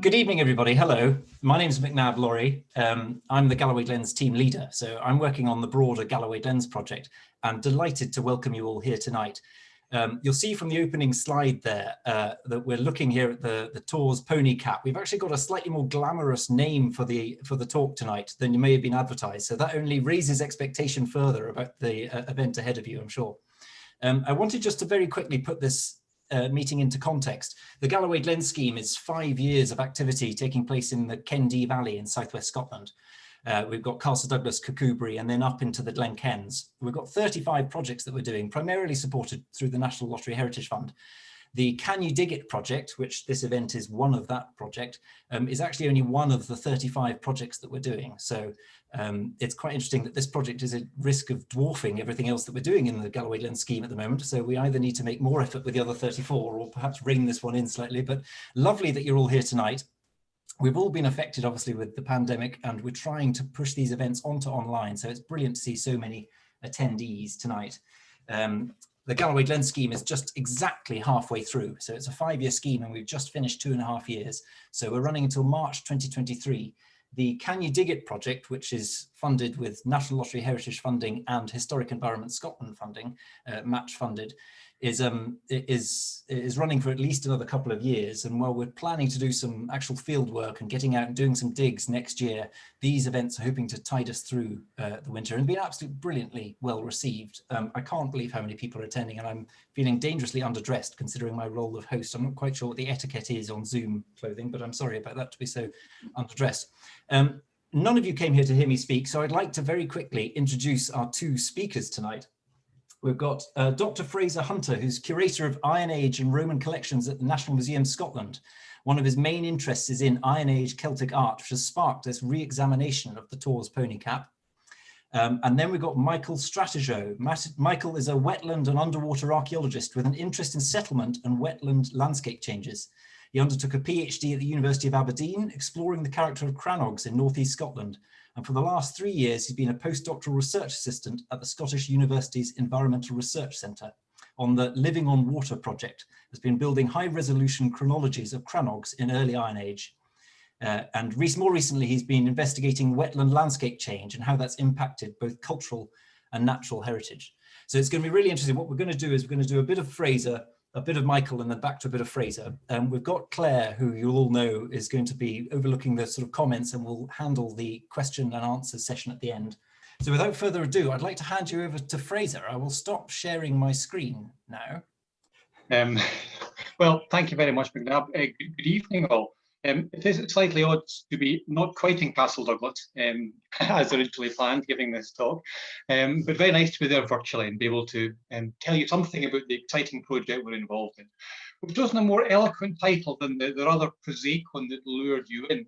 Good evening, everybody. Hello, my name is McNab Laurie. I'm the Galloway Glens team leader, so I'm working on the broader Galloway Glens project. I'm delighted to welcome you all here tonight. You'll see from the opening slide there that we're looking here at the Torrs Pony Cap. We've actually got a slightly more glamorous name for the talk tonight than you may have been advertised, so that only raises expectation further about the event ahead of you, I'm sure. I wanted just to very quickly put this meeting into context. The Galloway Glens scheme is 5 years of activity taking place in the Kendee Valley in southwest Scotland. We've got Castle Douglas, Kirkcudbright, and then up into the Glen Kens. We've got 35 projects that we're doing, primarily supported through the National Lottery Heritage Fund. The Can You Dig It project, which this event is one of that project, is actually only one of the 35 projects that we're doing. So it's quite interesting that this project is at risk of dwarfing everything else that we're doing in the Galloway Glens scheme at the moment. So we either need to make more effort with the other 34 or perhaps rein this one in slightly. But lovely that you're all here tonight. We've all been affected, obviously, with the pandemic, and we're trying to push these events onto online. So it's brilliant to see so many attendees tonight. The Galloway Glens scheme is just exactly halfway through. So it's a 5-year scheme and we've just finished 2.5 years. So we're running until March 2023. The Can You Dig It project, which is funded with National Lottery Heritage funding and Historic Environment Scotland funding, match funded, is running for at least another couple of years. And while we're planning to do some actual field work and getting out and doing some digs next year, these events are hoping to tide us through the winter and been absolutely brilliantly well received. I can't believe how many people are attending, and I'm feeling dangerously underdressed considering my role of host. I'm not quite sure what the etiquette is on Zoom clothing, but I'm sorry about that, to be so underdressed. None of you came here to hear me speak, so I'd like to very quickly introduce our two speakers tonight. We've got Dr. Fraser Hunter, who's Curator of Iron Age and Roman Collections at the National Museum Scotland. One of his main interests is in Iron Age Celtic art, which has sparked this re-examination of the Torrs Pony Cap. And then we've got Michael Stratigos. Michael is a wetland and underwater archaeologist with an interest in settlement and wetland landscape changes. He undertook a PhD at the University of Aberdeen, exploring the character of crannogs in northeast Scotland. And for the last 3 years, he's been a postdoctoral research assistant at the Scottish University's Environmental Research Centre on the Living on Water project. Has been building high-resolution chronologies of crannogs in early Iron Age. And more recently, he's been investigating wetland landscape change and how that's impacted both cultural and natural heritage. So it's going to be really interesting. What we're going to do is we're going to do a bit of Fraser, a bit of Michael, and then back to a bit of Fraser. We've got Claire, who you'll all know is going to be overlooking the sort of comments and will handle the question and answer session at the end. So without further ado, I'd like to hand you over to Fraser. I will stop sharing my screen now. Well, thank you very much, McNab. Good evening, all. It is slightly odd to be not quite in Castle Douglas as originally planned, giving this talk, but very nice to be there virtually and be able to tell you something about the exciting project we're involved in. We've chosen a more eloquent title than the rather prosaic one that lured you in.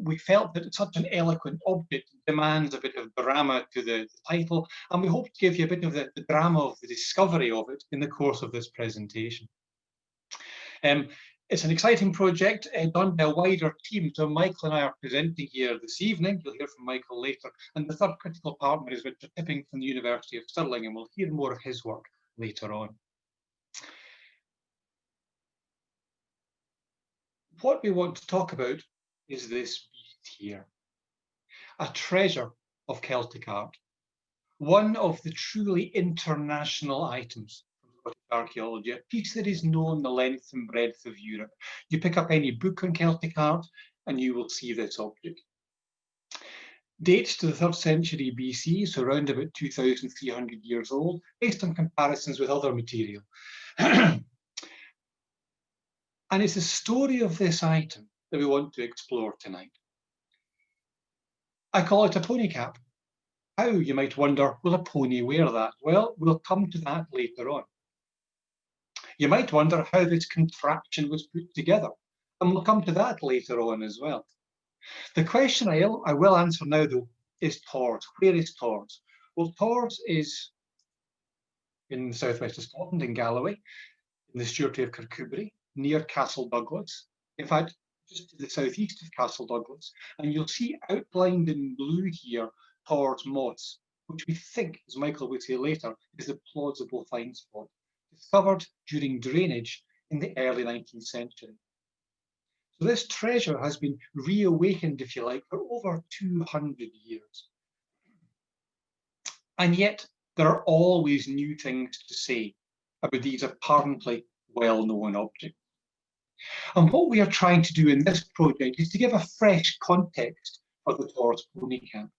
We felt that such an eloquent object demands a bit of drama to the title, and we hope to give you a bit of the drama of the discovery of it in the course of this presentation. It's an exciting project done by a wider team. So Michael and I are presenting here this evening. You'll hear from Michael later. And the third critical partner is Richard Tipping from the University of Stirling, and we'll hear more of his work later on. What we want to talk about is this beast here, a treasure of Celtic art, one of the truly international items archaeology, a piece that is known the length and breadth of Europe. You pick up any book on Celtic art and you will see this object. Dates to the 3rd century BC, so around about 2,300 years old, based on comparisons with other material. And it's the story of this item that we want to explore tonight. I call it a pony cap. How, you might wonder, will a pony wear that? Well, we'll come to that later on. You might wonder how this contraption was put together, and we'll come to that later on as well. The question I will answer now, though, is Torrs. Where is Torrs? Well, Torrs is in the southwest of Scotland, in Galloway, in the Stewardship of Kirkcudbright, near Castle Douglas. In fact, just to the southeast of Castle Douglas. And you'll see outlined in blue here, Torrs Moss, which we think, as Michael will say later, is a plausible find spot, discovered during drainage in the early 19th century. So this treasure has been reawakened, if you like, for over 200 years. And yet there are always new things to say about these apparently well-known objects. And what we are trying to do in this project is to give a fresh context for the Torrs Pony Cap.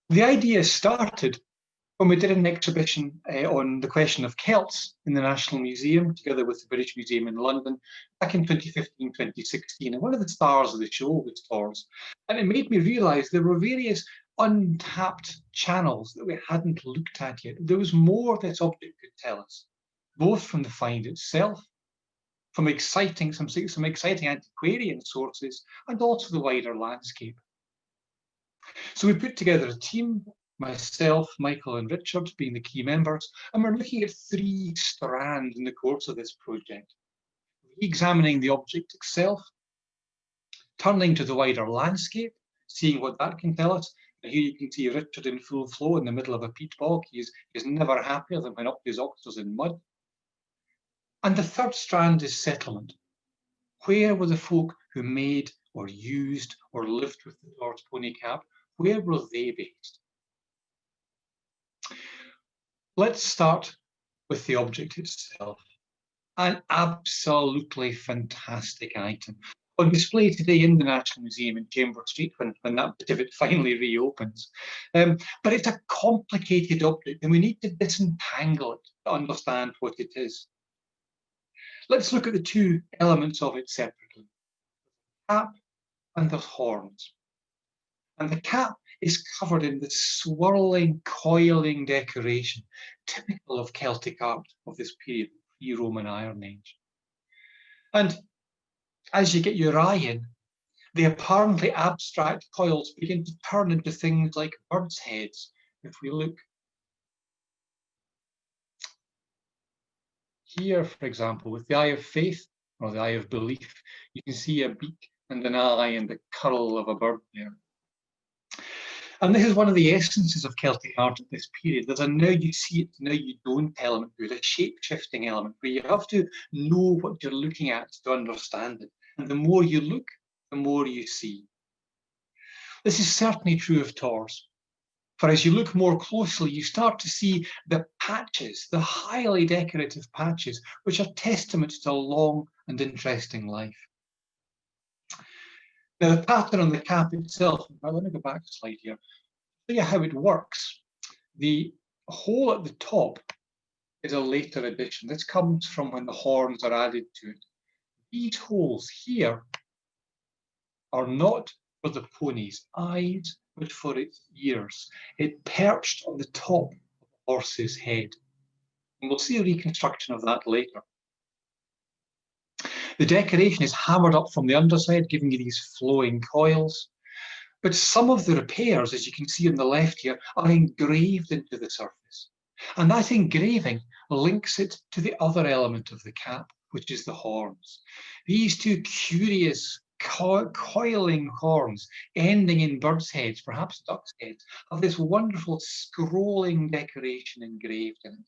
The idea started when we did an exhibition on the question of Celts in the National Museum, together with the British Museum in London, back in 2015, 2016. And one of the stars of the show was Torrs. And it made me realise there were various untapped channels that we hadn't looked at yet. There was more this object could tell us, both from the find itself, from some exciting antiquarian sources, and also the wider landscape. So we put together a team, myself, Michael and Richard being the key members, and we're looking at 3 strands in the course of this project. Re-examining the object itself, turning to the wider landscape, seeing what that can tell us. And here you can see Richard in full flow in the middle of a peat bog. He's never happier than when up his oxers in mud. And the 3rd strand is settlement. Where were the folk who made or used or lived with the Torrs Pony Cap? Where were they based? Let's start with the object itself. An absolutely fantastic item. On display today in the National Museum in Chambers Street when that bit of it finally reopens. But it's a complicated object and we need to disentangle it to understand what it is. Let's look at the 2 elements of it separately. Cap and the horns. And the cap is covered in this swirling, coiling decoration, typical of Celtic art of this period, pre-Roman Iron Age. And as you get your eye in, the apparently abstract coils begin to turn into things like birds' heads. If we look here, for example, with the eye of faith, or the eye of belief, you can see a beak and an eye and the curl of a bird there. And this is one of the essences of Celtic art at this period. There's a now you see it, now you don't element to it, a shape-shifting element where you have to know what you're looking at to understand it. And the more you look, the more you see. This is certainly true of Torrs. For as you look more closely, you start to see the patches, the highly decorative patches, which are testament to a long and interesting life. Now, the pattern on the cap itself, let me go back a slide here, show you how it works. The hole at the top is a later addition. This comes from when the horns are added to it. These holes here are not for the pony's eyes, but for its ears. It perched on the top of the horse's head. And we'll see a reconstruction of that later. The decoration is hammered up from the underside, giving you these flowing coils. But some of the repairs, as you can see on the left here, are engraved into the surface. And that engraving links it to the other element of the cap, which is the horns. These 2 curious coiling horns, ending in birds' heads, perhaps ducks' heads, have this wonderful scrolling decoration engraved in it.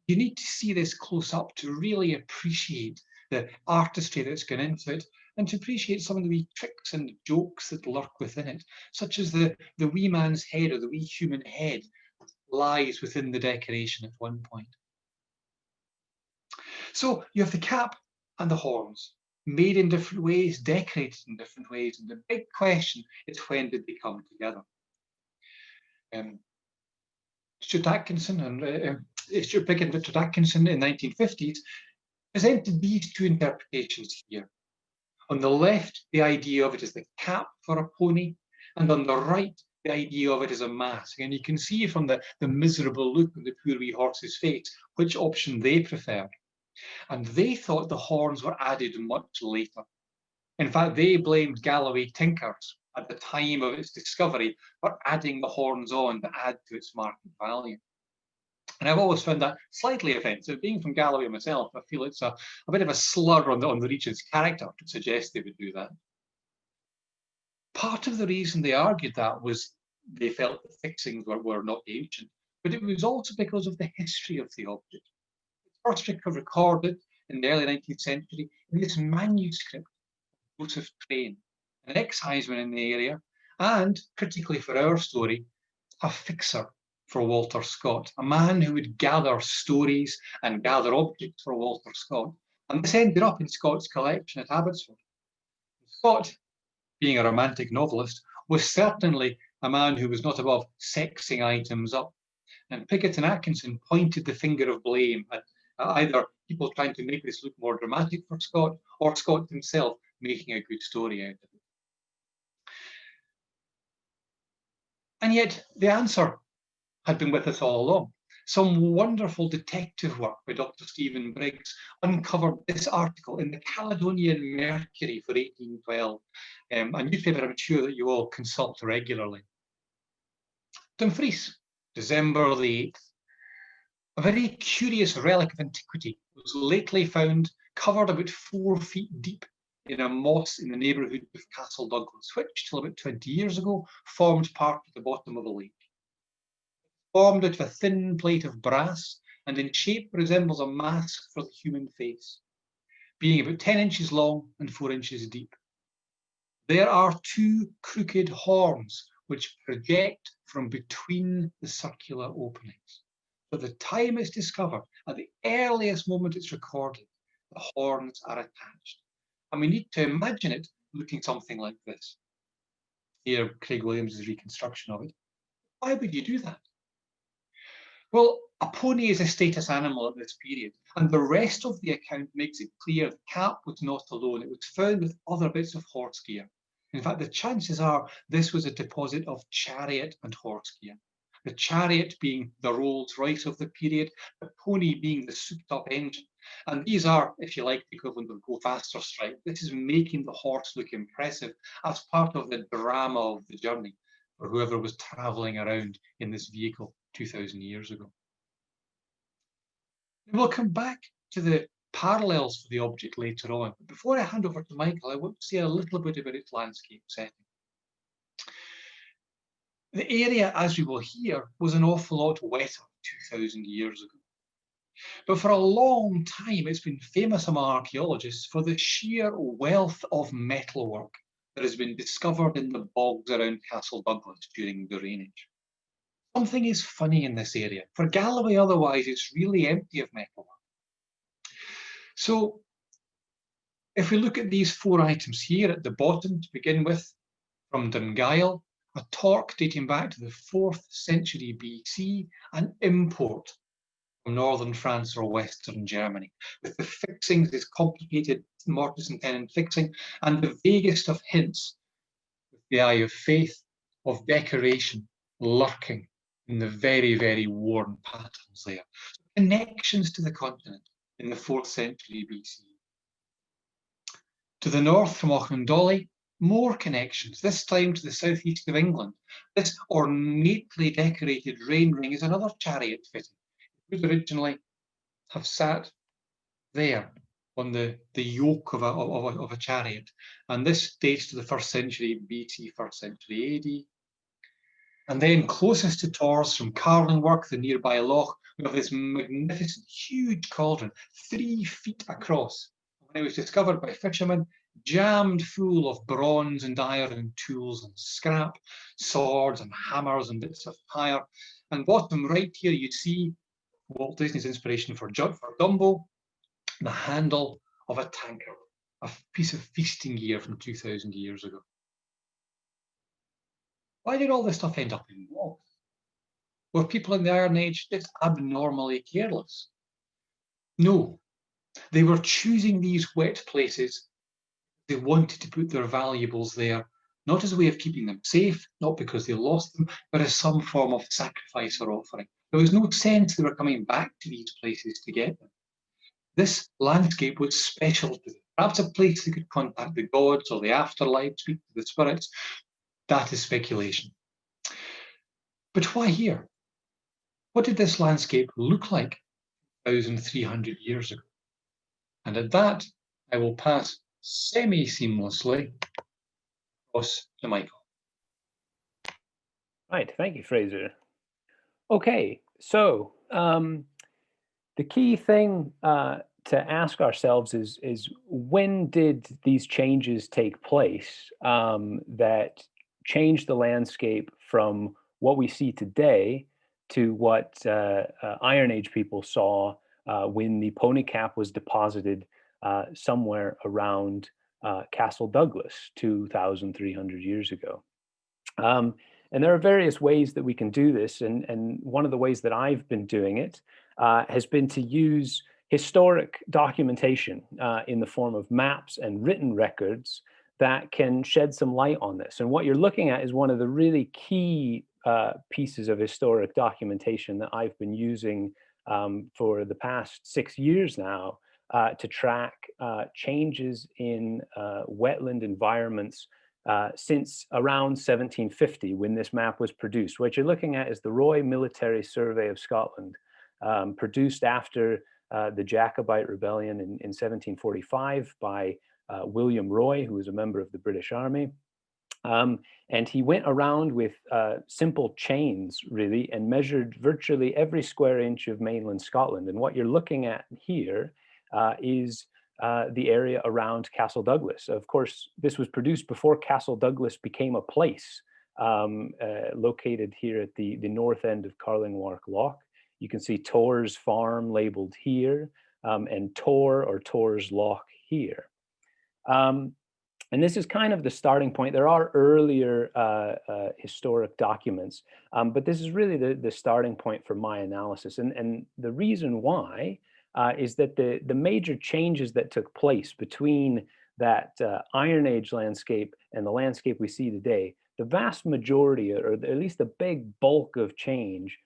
You need to see this close up to really appreciate the artistry that's gone into it, and to appreciate some of the wee tricks and jokes that lurk within it, such as the wee man's head or the wee human head lies within the decoration at one point. So you have the cap and the horns, made in different ways, decorated in different ways, and the big question is, when did they come together? Stuart Atkinson and Stuart Pick and Richard Atkinson in the 1950s presented these 2 interpretations here. On the left, the idea of it is the cap for a pony, and on the right, the idea of it is a mask. And you can see from the miserable look on the poor wee horse's face which option they preferred. And they thought the horns were added much later. In fact, they blamed Galloway tinkers at the time of its discovery for adding the horns on to add to its market value. And I've always found that slightly offensive. Being from Galloway myself, I feel it's a bit of a slur on the region's character to suggest they would do that. Part of the reason they argued that was they felt the fixings were not ancient, but it was also because of the history of the object. It's first recorded in the early 19th century in this manuscript of Joseph Train, an exciseman in the area, and, particularly for our story, a fixer for Walter Scott, a man who would gather stories and gather objects for Walter Scott. And this ended up in Scott's collection at Abbotsford. Scott, being a romantic novelist, was certainly a man who was not above sexing items up. And Piggott and Atkinson pointed the finger of blame at either people trying to make this look more dramatic for Scott, or Scott himself making a good story out of it. And yet the answer had been with us all along. Some wonderful detective work by Dr. Stephen Briggs uncovered this article in the Caledonian Mercury for 1812, a newspaper I'm sure that you all consult regularly. Dumfries, December the 8th. A very curious relic of antiquity was lately found covered about 4 feet deep in a moss in the neighbourhood of Castle Douglas, which till about 20 years ago formed part of the bottom of a lake. Formed out of a thin plate of brass and in shape resembles a mask for the human face, being about 10 inches long and 4 inches deep. There are 2 crooked horns which project from between the circular openings. At the time it's discovered, at the earliest moment it's recorded, the horns are attached. And we need to imagine it looking something like this. Here, Craig Williams' reconstruction of it. Why would you do that? Well, a pony is a status animal at this period, and the rest of the account makes it clear the Cap was not alone. It was found with other bits of horse gear. In fact, the chances are this was a deposit of chariot and horse gear. The chariot being the Rolls Royce of the period, the pony being the souped-up engine. And these are, if you like, the equivalent of Go Faster Stripe. This is making the horse look impressive as part of the drama of the journey for whoever was travelling around in this vehicle 2,000 years ago. And we'll come back to the parallels for the object later on. But before I hand over to Michael, I want to say a little bit about its landscape setting. The area, as we will hear, was an awful lot wetter 2,000 years ago. But for a long time, it's been famous among archaeologists for the sheer wealth of metalwork that has been discovered in the bogs around Castle Douglas during the drainage. Something is funny in this area. For Galloway, otherwise, it's really empty of metalwork. So if we look at these 4 items here at the bottom to begin with, from Dungail, a torque dating back to the 4th century BC, an import from northern France or western Germany, with the fixings, this complicated mortise and tenon fixing, and the vaguest of hints, with the eye of faith, of decoration lurking in the very, very worn patterns there. Connections to the continent in the 4th century BC. To the north from Auchnandolly, more connections, this time to the southeast of England. This ornately decorated rain ring is another chariot fitting. It would originally have sat there on the yoke of a chariot. And this dates to the 1st century BC, 1st century AD. And then closest to Torrs, from carling work, the nearby loch, we have this magnificent, huge cauldron, 3 feet across. When it was discovered by fishermen, jammed full of bronze and iron tools and scrap, swords and hammers and bits of fire. And bottom right here, you see Walt Disney's inspiration for Dumbo, the handle of a tanker, a piece of feasting gear from 2,000 years ago. Why did all this stuff end up in bogs? Were people in the Iron Age just abnormally careless? No, they were choosing these wet places. They wanted to put their valuables there, not as a way of keeping them safe, not because they lost them, but as some form of sacrifice or offering. There was no sense they were coming back to these places to get them. This landscape was special to them. Perhaps a place they could contact the gods or the afterlife, speak to the spirits. That is speculation. But why here? What did this landscape look like 1,300 years ago? And at that, I will pass semi-seamlessly across to Michael. Right, thank you, Fraser. Okay, so the key thing to ask ourselves is when did these changes take place that changed the landscape from what we see today to what Iron Age people saw when the Pony Cap was deposited somewhere around Castle Douglas 2,300 years ago. And there are various ways that we can do this. And one of the ways that I've been doing it has been to use historic documentation in the form of maps and written records that can shed some light on this. And what you're looking at is one of the really key pieces of historic documentation that I've been using for the past 6 years now to track changes in wetland environments since around 1750, when this map was produced. What you're looking at is the Roy Military Survey of Scotland, produced after the Jacobite Rebellion in 1745 by William Roy, who was a member of the British Army. And he went around with simple chains, really, and measured virtually every square inch of mainland Scotland. And what you're looking at here is the area around Castle Douglas. Of course, this was produced before Castle Douglas became a place, located here at the north end of Carlingwark Loch. You can see Torrs Farm labeled here, and Tor or Torrs Loch here. And this is kind of the starting point. There are earlier historic documents, but this is really the starting point for my analysis. And the reason why is that the major changes that took place between that Iron Age landscape and the landscape we see today, the vast majority, or at least the big bulk of change,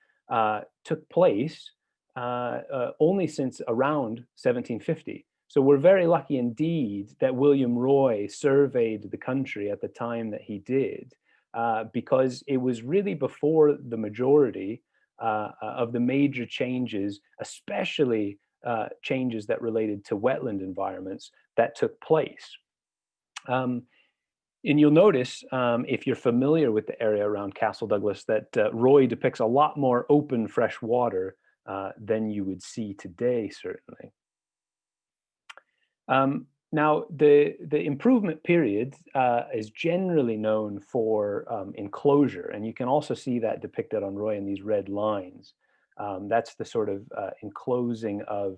took place only since around 1750. So we're very lucky indeed that William Roy surveyed the country at the time that he did, because it was really before the majority of the major changes, especially changes that related to wetland environments, that took place. And you'll notice, if you're familiar with the area around Castle Douglas, that Roy depicts a lot more open fresh water than you would see today, certainly. Now, the improvement period is generally known for enclosure, and you can also see that depicted on Roy in these red lines. That's the sort of enclosing of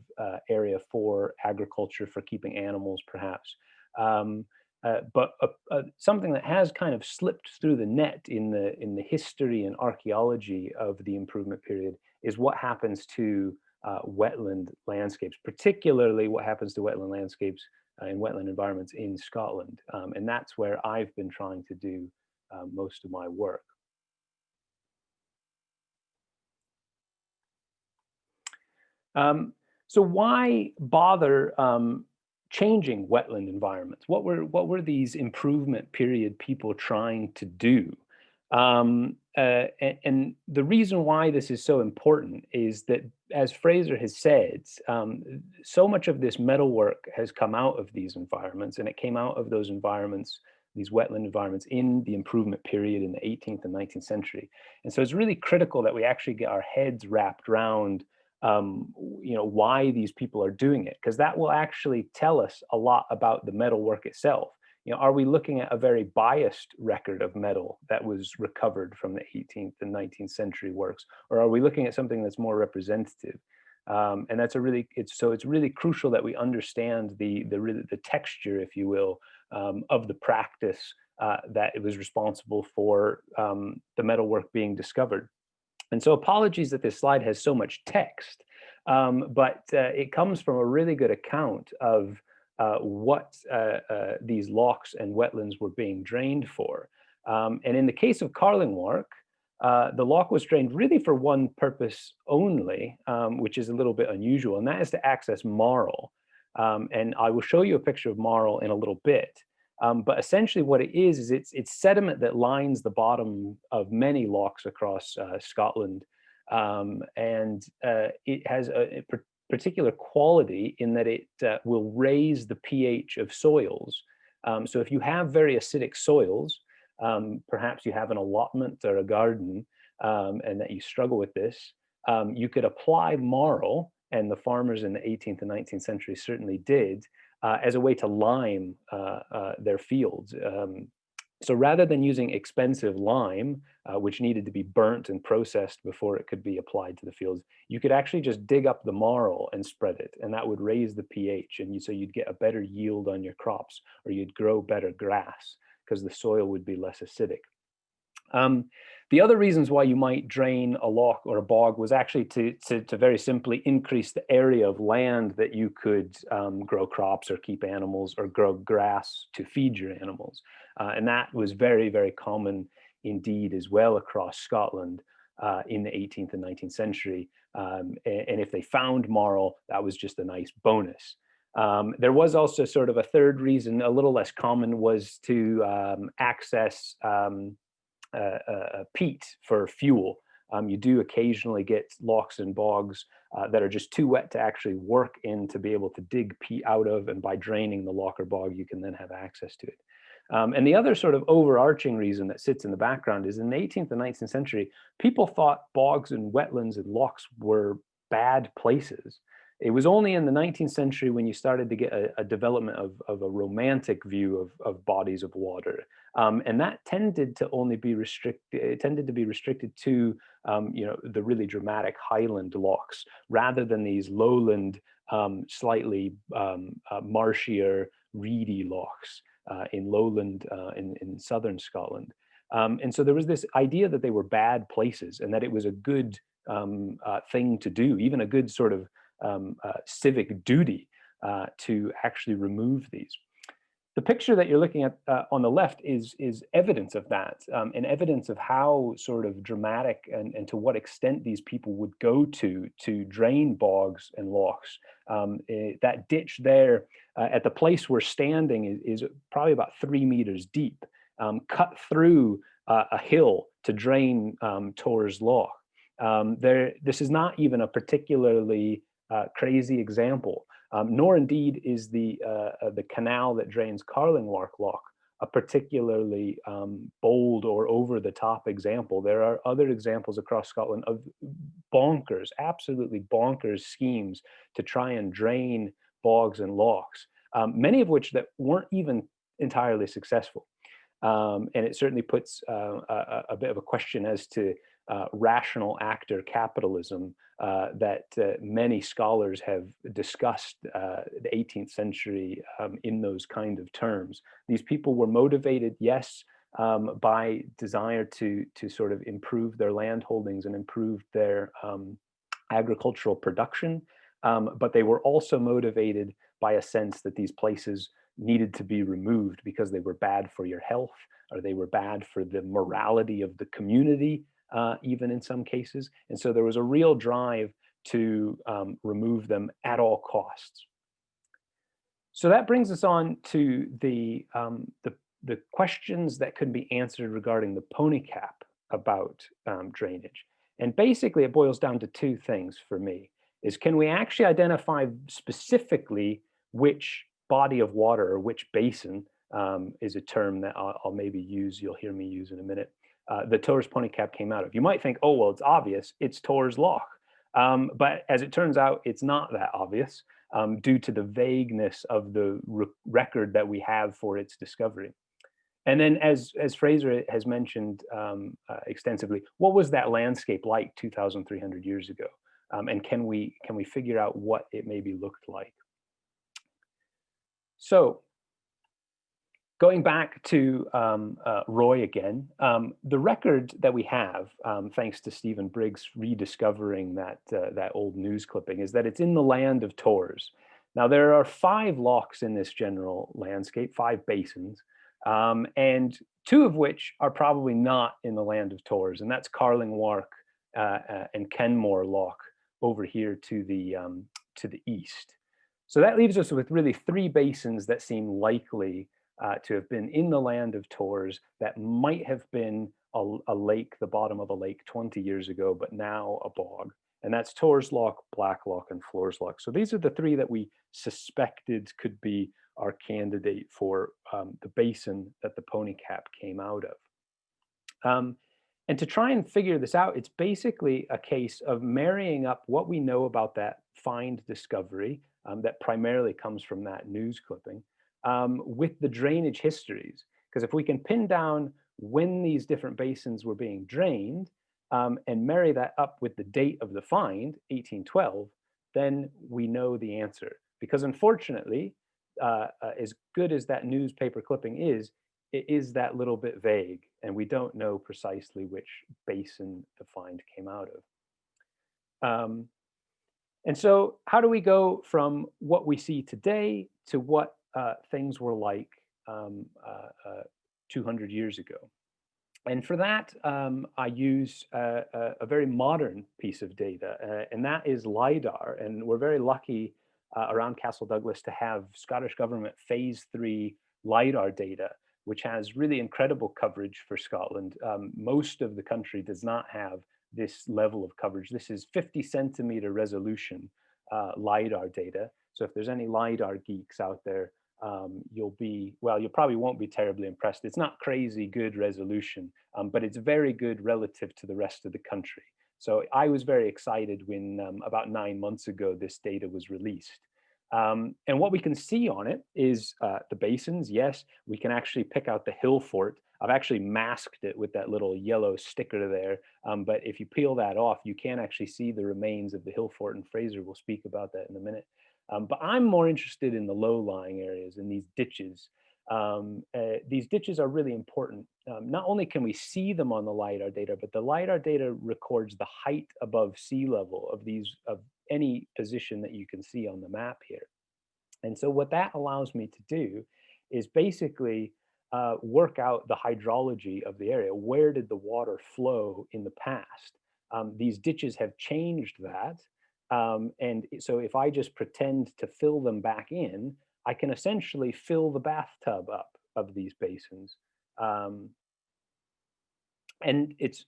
area for agriculture, for keeping animals, perhaps. But something that has kind of slipped through the net in the history and archaeology of the improvement period is what happens to wetland landscapes, particularly what happens to wetland landscapes and wetland environments in Scotland. And that's where I've been trying to do most of my work. So why bother changing wetland environments? What were these improvement period people trying to do? And the reason why this is so important is that, as Fraser has said, so much of this metalwork has come out of these environments, and it came out of those environments, these wetland environments, in the improvement period in the 18th and 19th century. And so it's really critical that we actually get our heads wrapped around why these people are doing it, because that will actually tell us a lot about the metalwork itself. Are we looking at a very biased record of metal that was recovered from the 18th and 19th century works, or are we looking at something that's more representative? And that's it's really crucial that we understand the texture, if you will, of the practice that it was responsible for the metalwork being discovered. And so apologies that this slide has so much text, but it comes from a really good account of what these lochs and wetlands were being drained for. And in the case of Carlingwark, the loch was drained really for one purpose only, which is a little bit unusual, and that is to access marl. And I will show you a picture of marl in a little bit. But essentially what it is it's sediment that lines the bottom of many lochs across Scotland. And it has a particular quality in that it will raise the pH of soils. So if you have very acidic soils, perhaps you have an allotment or a garden, and that you struggle with this, you could apply marl, and the farmers in the 18th and 19th century certainly did, as a way to lime their fields. So rather than using expensive lime, which needed to be burnt and processed before it could be applied to the fields, you could actually just dig up the marl and spread it, and that would raise the pH, and so you'd get a better yield on your crops, or you'd grow better grass because the soil would be less acidic. The other reasons why you might drain a loch or a bog was actually to very simply increase the area of land that you could grow crops or keep animals or grow grass to feed your animals. And that was very, very common indeed as well across Scotland in the 18th and 19th century. And if they found marl, that was just a nice bonus. There was also sort of a third reason, a little less common, was to access peat for fuel. You do occasionally get lochs and bogs that are just too wet to actually work in to be able to dig peat out of, and by draining the loch or bog, you can then have access to it. And the other sort of overarching reason that sits in the background is in the 18th and 19th century, people thought bogs and wetlands and lochs were bad places. It was only in the 19th century when you started to get a development of a romantic view of bodies of water. And that tended to only be restricted, it tended to be restricted to, you know, the really dramatic highland lochs, rather than these lowland, slightly marshier, reedy lochs in lowland, in southern Scotland. And so there was this idea that they were bad places, and that it was a good thing to do, even a good sort of civic duty to actually remove these. The picture that you're looking at on the left is evidence of that, and evidence of how sort of dramatic and to what extent these people would go to drain bogs and lochs. That ditch there at the place we're standing is probably about 3 meters deep, cut through a hill to drain Torrs Loch. This is not even a particularly crazy example, nor indeed is the canal that drains Carlingwark Loch a particularly bold or over-the-top example. There are other examples across Scotland of bonkers, absolutely bonkers schemes to try and drain bogs and lochs, many of which that weren't even entirely successful. And it certainly puts a bit of a question as to rational actor capitalism that many scholars have discussed the 18th century in those kind of terms. These people were motivated, yes, by desire to sort of improve their land holdings and improve their agricultural production, but they were also motivated by a sense that these places needed to be removed because they were bad for your health, or they were bad for the morality of the community, even in some cases. And so there was a real drive to remove them at all costs. So that brings us on to the questions that could be answered regarding the pony cap about drainage. And basically it boils down to two things for me, is can we actually identify specifically which body of water or which basin, is a term that I'll maybe use, you'll hear me use in a minute, the Torrs Pony Cap came out of. You might think, oh, well, it's obvious, it's Torrs Loch. But as it turns out, it's not that obvious due to the vagueness of the record that we have for its discovery. And then as Fraser has mentioned extensively, what was that landscape like 2,300 years ago? And can we figure out what it maybe looked like? So going back to Roy again, the record that we have, thanks to Stephen Briggs rediscovering that old news clipping, is that it's in the land of Torrs. Now there are 5 lochs in this general landscape, 5 basins, and 2 of which are probably not in the land of Torrs, and that's Carlingwark and Kenmore Loch over here to the east. So that leaves us with really 3 basins that seem likely to have been in the land of Torrs, that might have been a lake, the bottom of a lake 20 years ago, but now a bog. And that's Torrs Loch, Black Loch, and Flores Loch. So these are the 3 that we suspected could be our candidate for the basin that the pony cap came out of. And to try and figure this out, it's basically a case of marrying up what we know about that find discovery that primarily comes from that news clipping with the drainage histories. Because if we can pin down when these different basins were being drained and marry that up with the date of the find, 1812, then we know the answer. Because unfortunately, as good as that newspaper clipping is, it is that little bit vague, and we don't know precisely which basin the find came out of. And so how do we go from what we see today to what things were like 200 years ago? And for that, I use a very modern piece of data, and that is LiDAR. And we're very lucky around Castle Douglas to have Scottish Government Phase 3 LiDAR data, which has really incredible coverage for Scotland. Most of the country does not have this level of coverage. This is 50 centimeter resolution LiDAR data. So if there's any LiDAR geeks out there, you probably won't be terribly impressed. It's not crazy good resolution, but it's very good relative to the rest of the country. So I was very excited when about 9 months ago, this data was released. And what we can see on it is the basins. Yes, we can actually pick out the hill fort. I've actually masked it with that little yellow sticker there. But if you peel that off, you can actually see the remains of the hill fort, and Fraser will speak about that in a minute. But I'm more interested in the low-lying areas, in these ditches. These ditches are really important. Not only can we see them on the LiDAR data, but the LiDAR data records the height above sea level of any position that you can see on the map here. And so what that allows me to do is basically work out the hydrology of the area. Where did the water flow in the past? These ditches have changed that. And so if I just pretend to fill them back in, I can essentially fill the bathtub up of these basins. And it's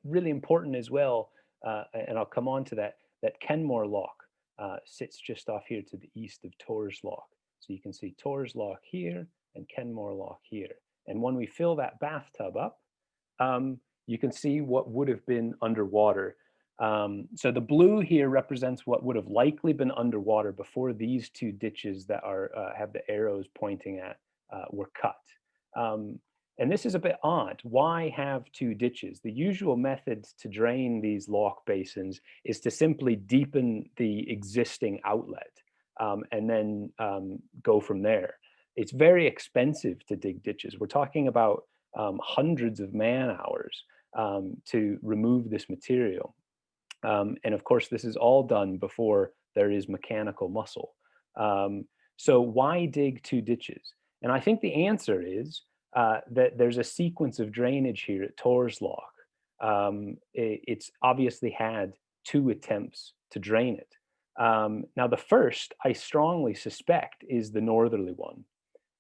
really important as well, and I'll come on to that, that Kenmore Loch sits just off here to the east of Torrs Loch. So you can see Torrs Loch here and Kenmore Loch here. And when we fill that bathtub up, you can see what would have been underwater. So the blue here represents what would have likely been underwater before these two ditches that are have the arrows pointing at were cut. And this is a bit odd. Why have two ditches? The usual method to drain these loch basins is to simply deepen the existing outlet and then go from there. It's very expensive to dig ditches. We're talking about hundreds of man-hours to remove this material. And of course, this is all done before there is mechanical muscle. So why dig two ditches? And I think the answer is that there's a sequence of drainage here at Torrs Loch. It's obviously had two attempts to drain it. Now, the first, I strongly suspect, is the northerly one.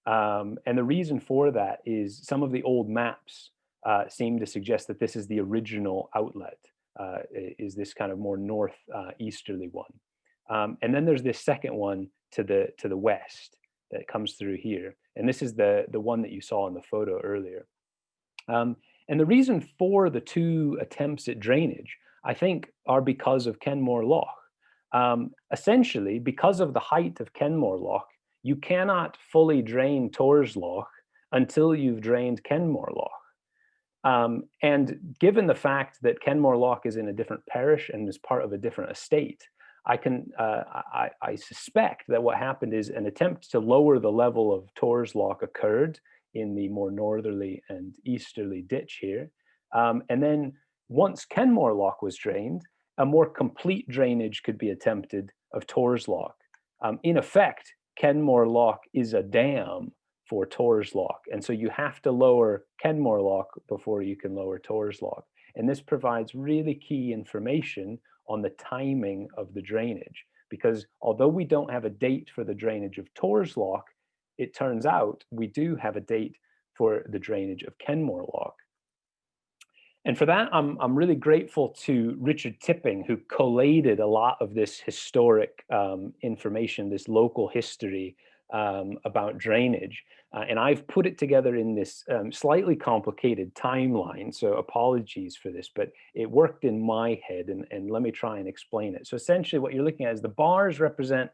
And the reason for that is some of the old maps seem to suggest that this is the original outlet. Is this kind of more northeasterly one. And then there's this second one to the west that comes through here. And this is the one that you saw in the photo earlier. And the reason for the two attempts at drainage, I think, are because of Kenmore Loch. Essentially, because of the height of Kenmore Loch, you cannot fully drain Torrs Loch until you've drained Kenmore Loch. And given the fact that Kenmore Loch is in a different parish and is part of a different estate, I suspect that what happened is an attempt to lower the level of Torrs Loch occurred in the more northerly and easterly ditch here. And then once Kenmore Loch was drained, a more complete drainage could be attempted of Torrs Loch. In effect, Kenmore Loch is a dam for Torrs Loch. And so you have to lower Kenmore Loch before you can lower Torrs Loch. And this provides really key information on the timing of the drainage, because although we don't have a date for the drainage of Torrs Loch, it turns out we do have a date for the drainage of Kenmore Loch. And for that, I'm really grateful to Richard Tipping, who collated a lot of this historic information, this local history about drainage. And I've put it together in this slightly complicated timeline, so apologies for this, but it worked in my head, and let me try and explain it. So essentially what you're looking at is the bars represent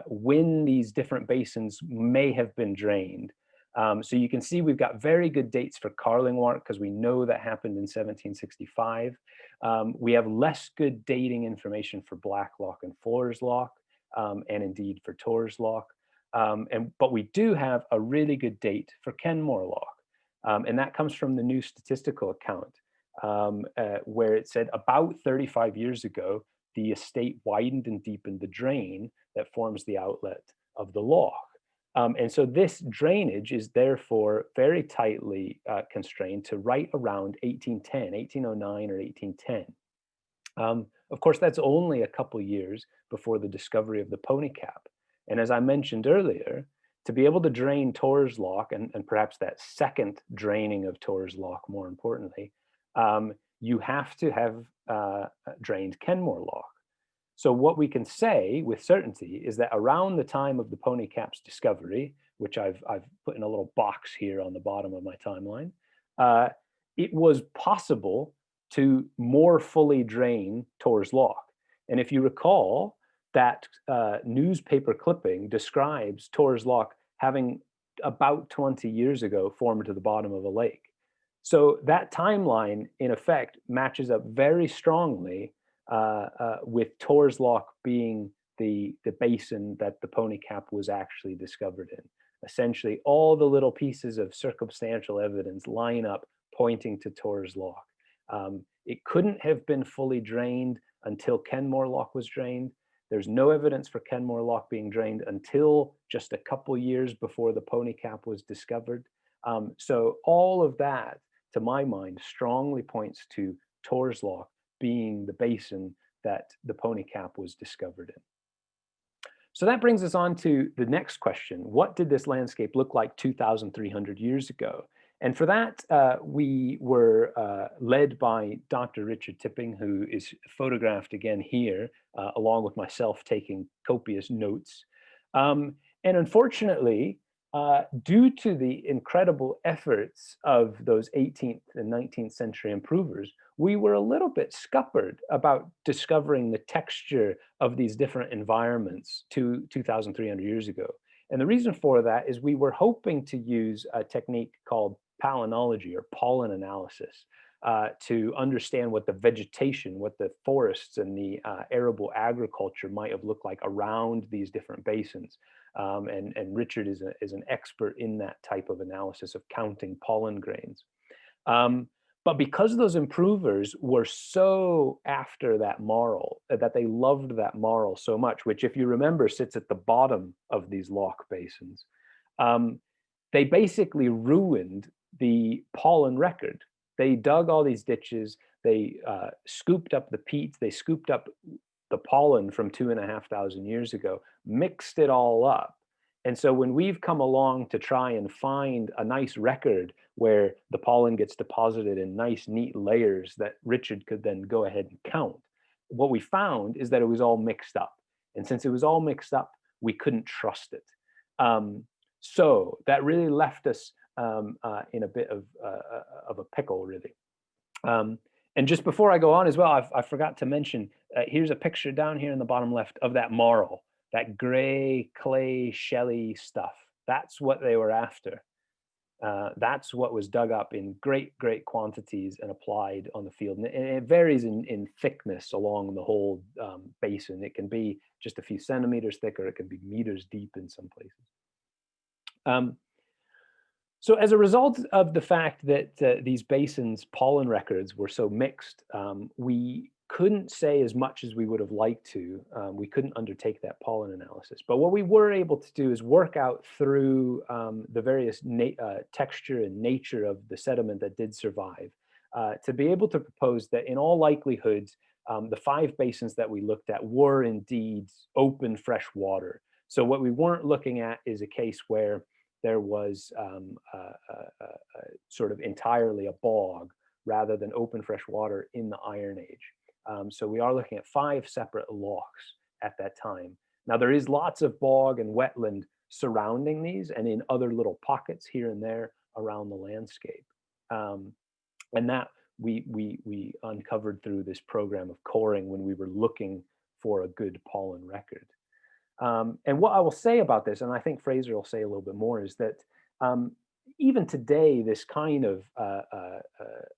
when these different basins may have been drained. So you can see we've got very good dates for Carlingwark because we know that happened in 1765. We have less good dating information for Blacklock and Floreslock, and indeed for Torrslock. But we do have a really good date for Kenmorelock, and that comes from the new statistical account, where it said about 35 years ago, the estate widened and deepened the drain that forms the outlet of the loch. And so this drainage is therefore very tightly constrained to right around 1810, 1809 or 1810. Of course, that's only a couple years before the discovery of the Pony Cap. And as I mentioned earlier, to be able to drain Torrslock, and perhaps that second draining of Torrslock more importantly, you have to have drained Kenmorelock. So what we can say with certainty is that around the time of the Pony Cap's discovery, which I've put in a little box here on the bottom of my timeline, it was possible to more fully drain Torrslock. And if you recall, that newspaper clipping describes Torrslock having about 20 years ago formed to the bottom of a lake. So that timeline, in effect, matches up very strongly with Torrslock being the basin that the Pony Cap was actually discovered in. Essentially, all the little pieces of circumstantial evidence line up pointing to Torrslock. It couldn't have been fully drained until Kenmorelock was drained. There's no evidence for Kenmorelock being drained until just a couple years before the Pony Cap was discovered. So all of that, to my mind, strongly points to Torrslock being the basin that the Pony Cap was discovered in. So that brings us on to the next question. What did this landscape look like 2,300 years ago? And for that, we were led by Dr. Richard Tipping, who is photographed again here, along with myself taking copious notes. And unfortunately, due to the incredible efforts of those 18th and 19th century improvers, we were a little bit scuppered about discovering the texture of these different environments 2,300 years ago. And the reason for that is we were hoping to use a technique called palynology or pollen analysis to understand what the vegetation, what the forests and the arable agriculture might have looked like around these different basins. And Richard is an expert in that type of analysis of counting pollen grains. But because those improvers were so after that marl, that they loved that marl so much, which if you remember sits at the bottom of these loch basins, they basically ruined the pollen record. They dug all these ditches, they scooped up the peat, they scooped up the pollen from 2,500 years ago, mixed it all up. And so when we've come along to try and find a nice record where the pollen gets deposited in nice, neat layers that Richard could then go ahead and count, what we found is that it was all mixed up. And since it was all mixed up, we couldn't trust it. So that really left us in a bit of a pickle, really. And just before I go on as well, I forgot to mention, here's a picture down here in the bottom left of that marl, that gray, clay, shelly stuff. That's what they were after. That's what was dug up in great, great quantities and applied on the field. And it varies in thickness along the whole basin. It can be just a few centimeters thick, or it can be meters deep in some places. So as a result of the fact that these basins' pollen records were so mixed, we couldn't say as much as we would have liked to. We couldn't undertake that pollen analysis. But what we were able to do is work out through the various texture and nature of the sediment that did survive to be able to propose that in all likelihood, the 5 basins that we looked at were indeed open fresh water. So what we weren't looking at is a case where there was sort of entirely a bog rather than open fresh water in the Iron Age. So we are looking at 5 separate lochs at that time. Now there is lots of bog and wetland surrounding these and in other little pockets here and there around the landscape. And that we uncovered through this program of coring when we were looking for a good pollen record. And what I will say about this, and I think Fraser will say a little bit more, is that even today, this kind of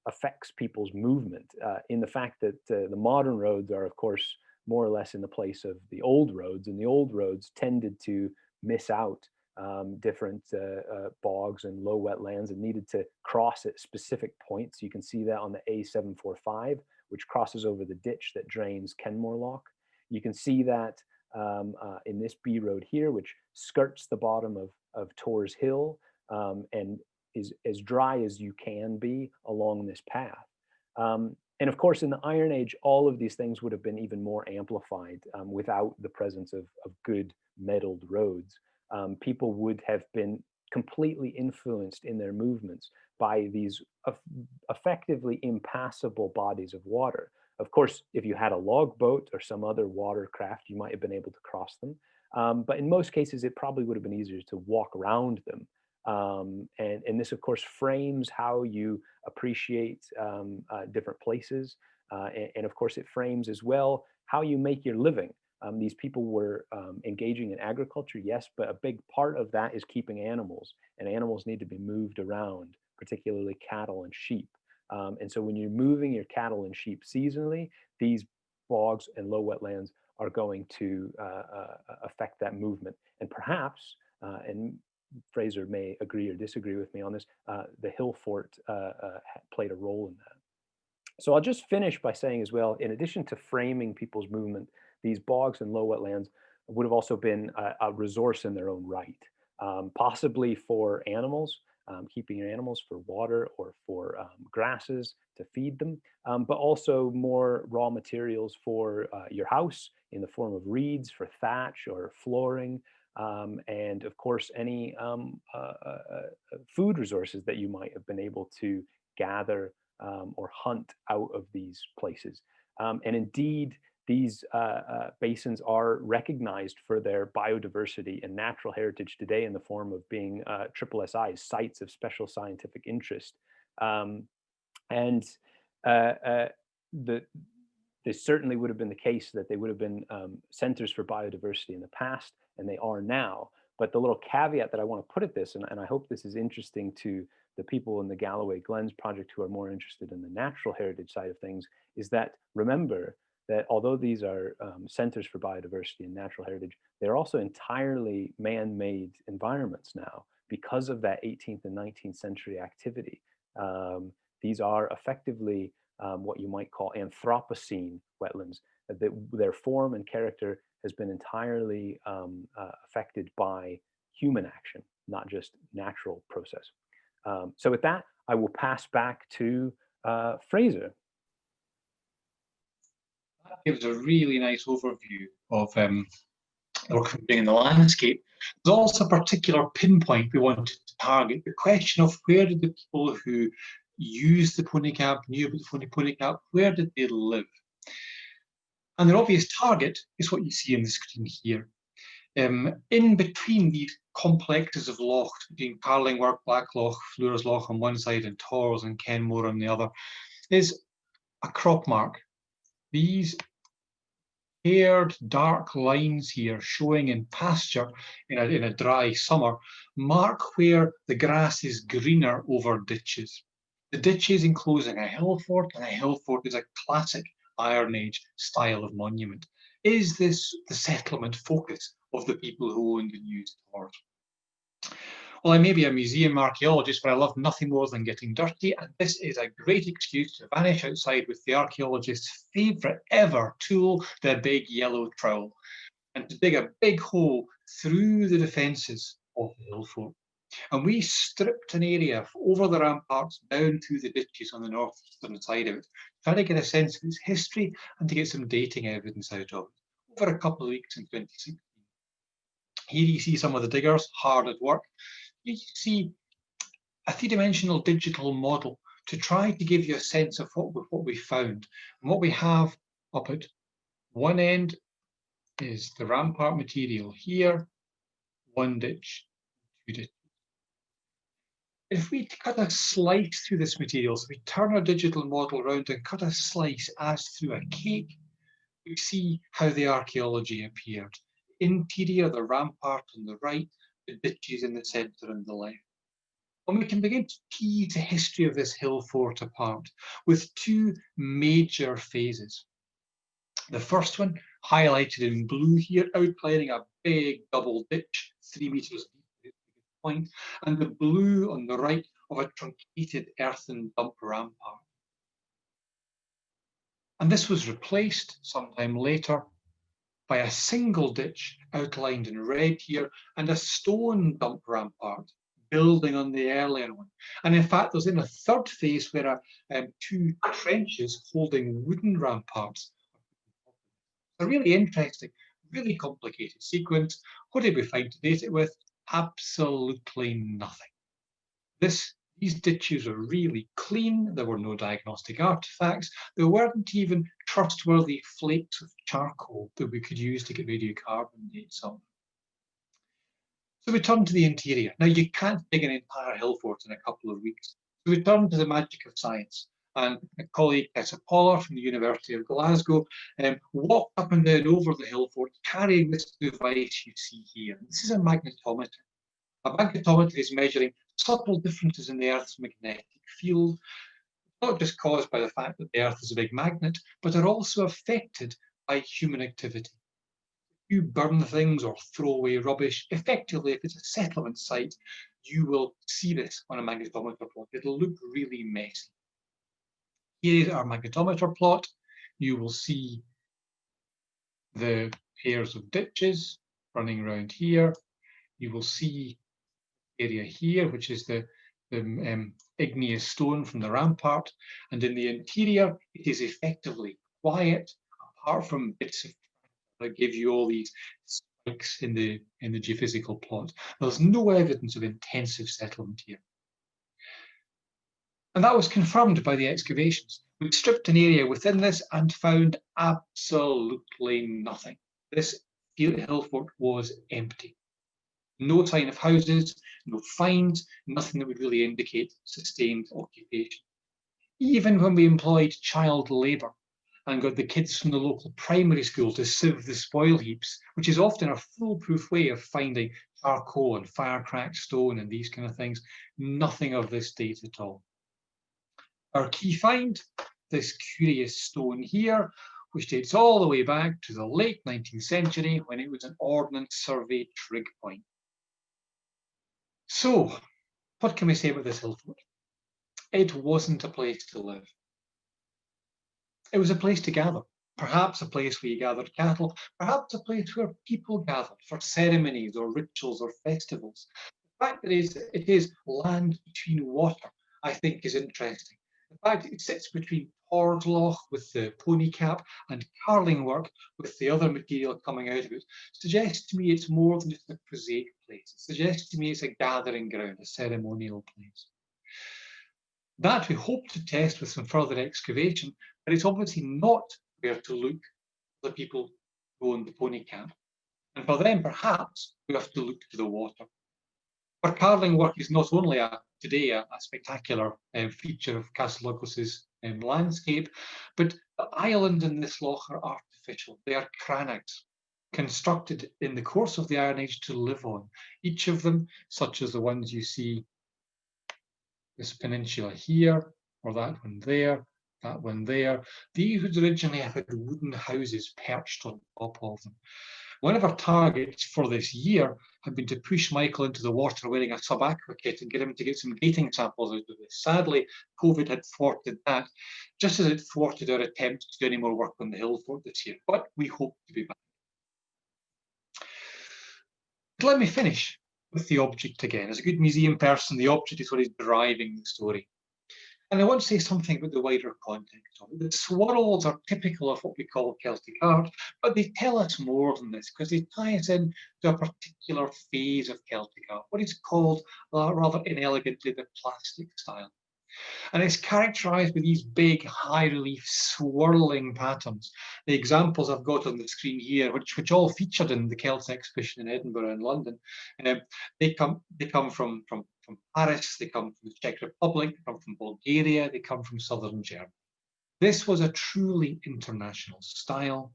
affects people's movement in the fact that the modern roads are, of course, more or less in the place of the old roads, and the old roads tended to miss out different bogs and low wetlands and needed to cross at specific points. You can see that on the A745, which crosses over the ditch that drains Kenmore Loch. You can see that in this B road here, which skirts the bottom of Torrs Hill and is as dry as you can be along this path. And of course, in the Iron Age, all of these things would have been even more amplified without the presence of good metalled roads. People would have been completely influenced in their movements by these effectively impassable bodies of water. Of course, if you had a log boat or some other watercraft, you might have been able to cross them. But in most cases, it probably would have been easier to walk around them. And this, of course, frames how you appreciate different places. And of course, it frames as well how you make your living. These people were engaging in agriculture, yes, but a big part of that is keeping animals, and animals need to be moved around, particularly cattle and sheep. And so when you're moving your cattle and sheep seasonally, these bogs and low wetlands are going to affect that movement. And perhaps, and Fraser may agree or disagree with me on this, the hill fort played a role in that. So I'll just finish by saying as well, in addition to framing people's movement, these bogs and low wetlands would have also been a resource in their own right, possibly for animals, keeping your animals for water or for grasses to feed them, but also more raw materials for your house in the form of reeds for thatch or flooring, and of course any food resources that you might have been able to gather or hunt out of these places. And indeed, these basins are recognized for their biodiversity and natural heritage today in the form of being SSSI's, sites of special scientific interest. This certainly would have been the case that they would have been centers for biodiversity in the past, and they are now. But the little caveat that I want to put at this, and I hope this is interesting to the people in the Galloway Glens project who are more interested in the natural heritage side of things, is that remember that although these are centers for biodiversity and natural heritage, they're also entirely man-made environments now because of that 18th and 19th century activity. These are effectively what you might call Anthropocene wetlands. Their form and character has been entirely affected by human action, not just natural process. So with that, I will pass back to Fraser. That gives a really nice overview of the work we're doing in the landscape. There's also a particular pinpoint we wanted to target, the question of where did the people who used the pony cap, knew about the pony cap, where did they live? And their obvious target is what you see on the screen here. In between these complexes of lochs, between Carlingworth, Blackloch, Fleur's Loch on one side and Torrs and Kenmore on the other, is a crop mark. These haired dark lines here showing in pasture in a dry summer mark where the grass is greener over ditches. The ditches enclosing a hill fort, and a hill fort is a classic Iron Age style of monument. Is this the settlement focus of the people who owned and used Torrs? Well, I may be a museum archaeologist, but I love nothing more than getting dirty, and this is a great excuse to vanish outside with the archaeologist's favourite ever tool, the big yellow trowel, and to dig a big hole through the defences of the hill fort. And we stripped an area over the ramparts down through the ditches on the northeastern side of it, trying to get a sense of its history and to get some dating evidence out of it over a couple of weeks in 2016. Here you see some of the diggers hard at work. You see a three-dimensional digital model to try to give you a sense of what we found. And what we have up at one end is the rampart material here, one ditch, two ditches. If we cut a slice through this material, so we turn our digital model around and cut a slice as through a cake, we see how the archaeology appeared. Interior, the rampart on the right, the ditches in the centre and the left. And we can begin to tease the history of this hill fort apart with two major phases. The first one, highlighted in blue here, outlining a big double ditch, 3 metres deep point, and the blue on the right of a truncated earthen dump rampart. And this was replaced sometime later by a single ditch outlined in red here and a stone dump rampart building on the earlier one. And in fact, there's in a third phase where two trenches holding wooden ramparts. A really interesting, really complicated sequence. What did we find to date it with? Absolutely nothing. These ditches are really clean. There were no diagnostic artifacts. There weren't even trustworthy flakes of charcoal that we could use to get radiocarbon dates on. So we turn to the interior. Now, you can't dig an entire hill fort in a couple of weeks. So we turn to the magic of science. And a colleague, Tessa Pollard from the University of Glasgow, walked up and down over the hill fort carrying this device you see here. This is a magnetometer. A magnetometer is measuring subtle differences in the Earth's magnetic field, not just caused by the fact that the Earth is a big magnet, but are also affected by human activity. If you burn things or throw away rubbish, effectively, if it's a settlement site, you will see this on a magnetometer plot. It'll look really messy. Here is our magnetometer plot. You will see the pairs of ditches running around here. You will see area here, which is the igneous stone from the rampart. And in the interior, it is effectively quiet, apart from bits of that give you all these spikes in the geophysical plot. There's no evidence of intensive settlement here. And that was confirmed by the excavations. We stripped an area within this and found absolutely nothing. This hill fort was empty. No sign of houses, no finds, nothing that would really indicate sustained occupation. Even when we employed child labour and got the kids from the local primary school to sieve the spoil heaps, which is often a foolproof way of finding charcoal and fire-cracked stone and these kind of things, nothing of this date at all. Our key find, this curious stone here, which dates all the way back to the late 19th century when it was an Ordnance Survey trig point. So, what can we say about this hill fort? It wasn't a place to live. It was a place to gather, perhaps a place where you gathered cattle, perhaps a place where people gathered for ceremonies or rituals or festivals. The fact that it is land between water, I think, is interesting. The fact it sits between Torrs with the pony cap and carling work with the other material coming out of it suggests to me it's more than just a prosaic place. It suggests to me it's a gathering ground, a ceremonial place. That we hope to test with some further excavation, but it's obviously not where to look for the people who own the pony cap. And for them, perhaps, we have to look to the water. For carling work is not only today a spectacular feature of Castle Douglas's landscape, but the islands in this loch are artificial. They are crannogs, constructed in the course of the Iron Age to live on. Each of them, such as the ones you see, this peninsula here, or that one there, that one there, these would originally have had wooden houses perched on top of them. One of our targets for this year had been to push Michael into the water wearing a sub-aqua kit and get him to get some dating samples out of this. Sadly, COVID had thwarted that, just as it thwarted our attempt to do any more work on the hill fort this year, but we hope to be back. But let me finish with the object again. As a good museum person, the object is what is driving the story. And I want to say something about the wider context of it. The swirls are typical of what we call Celtic art, but they tell us more than this because they tie us in to a particular phase of Celtic art, what is called, rather inelegantly, the plastic style. And it's characterized with these big, high relief, swirling patterns. The examples I've got on the screen here, which all featured in the Celtic exhibition in Edinburgh and London, they come from Paris, they come from the Czech Republic, they come from Bulgaria, they come from southern Germany. This was a truly international style.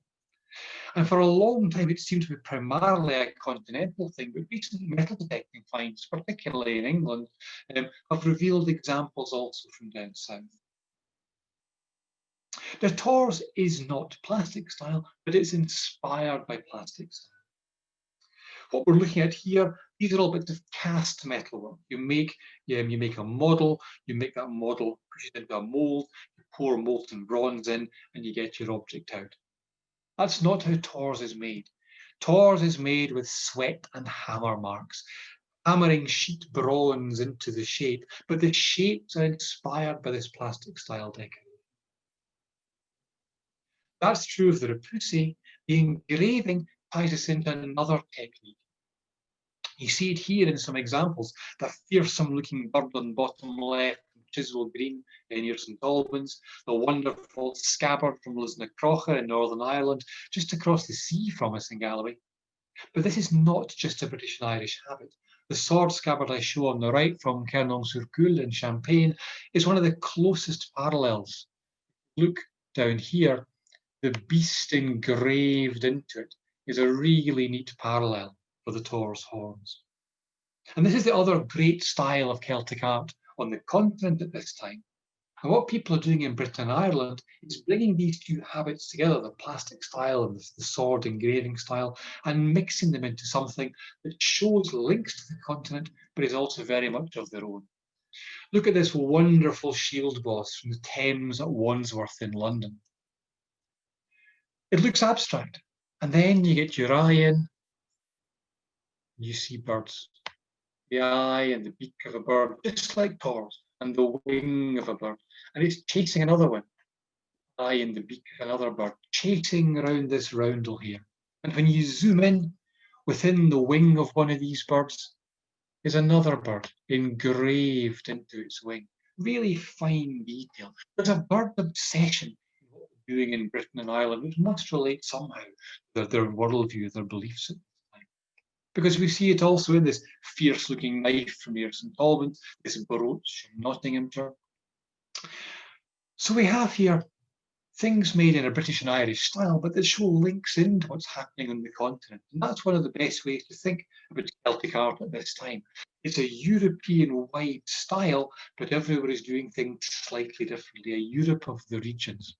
And for a long time, it seemed to be primarily a continental thing, but recent metal detecting finds, particularly in England, have revealed examples also from down south. The Torrs is not plastic style, but it's inspired by plastic style. What we're looking at here, these are all bits of cast metalwork. You make a model, you make that model, push it into a mold, you pour molten bronze in, and you get your object out. That's not how Torrs is made. Torrs is made with sweat and hammer marks, hammering sheet bronze into the shape, but the shapes are inspired by this plastic style decoration. That's true of the Anthropocene. The engraving ties us into another technique. You see it here in some examples, the fearsome looking bird on the bottom left, Chiswell Green near St Albans, the wonderful scabbard from Lisnacrocha in Northern Ireland, just across the sea from us in Galloway. But this is not just a British and Irish habit. The sword scabbard I show on the right from Kernon-sur-Coole in Champagne is one of the closest parallels. Look down here, the beast engraved into it is a really neat parallel for the Torrs horns. And this is the other great style of Celtic art on the continent at this time. And what people are doing in Britain and Ireland is bringing these two habits together, the plastic style and the sword engraving style, and mixing them into something that shows links to the continent, but is also very much of their own. Look at this wonderful shield boss from the Thames at Wandsworth in London. It looks abstract, and then you get your eye in, you see birds. The eye and the beak of a bird, just like Torrs, and the wing of a bird. And it's chasing another one. Eye and the beak of another bird, chasing around this roundel here. And when you zoom in, within the wing of one of these birds is another bird engraved into its wing. Really fine detail. There's a bird obsession in what we're doing in Britain and Ireland, which must relate somehow to their worldview, their beliefs. Because we see it also in this fierce-looking knife from near St Albans, this brooch from Nottinghamshire. So we have here things made in a British and Irish style, but that show links into what's happening on the continent. And that's one of the best ways to think about Celtic art at this time. It's a European-wide style, but everywhere is doing things slightly differently, a Europe of the regions.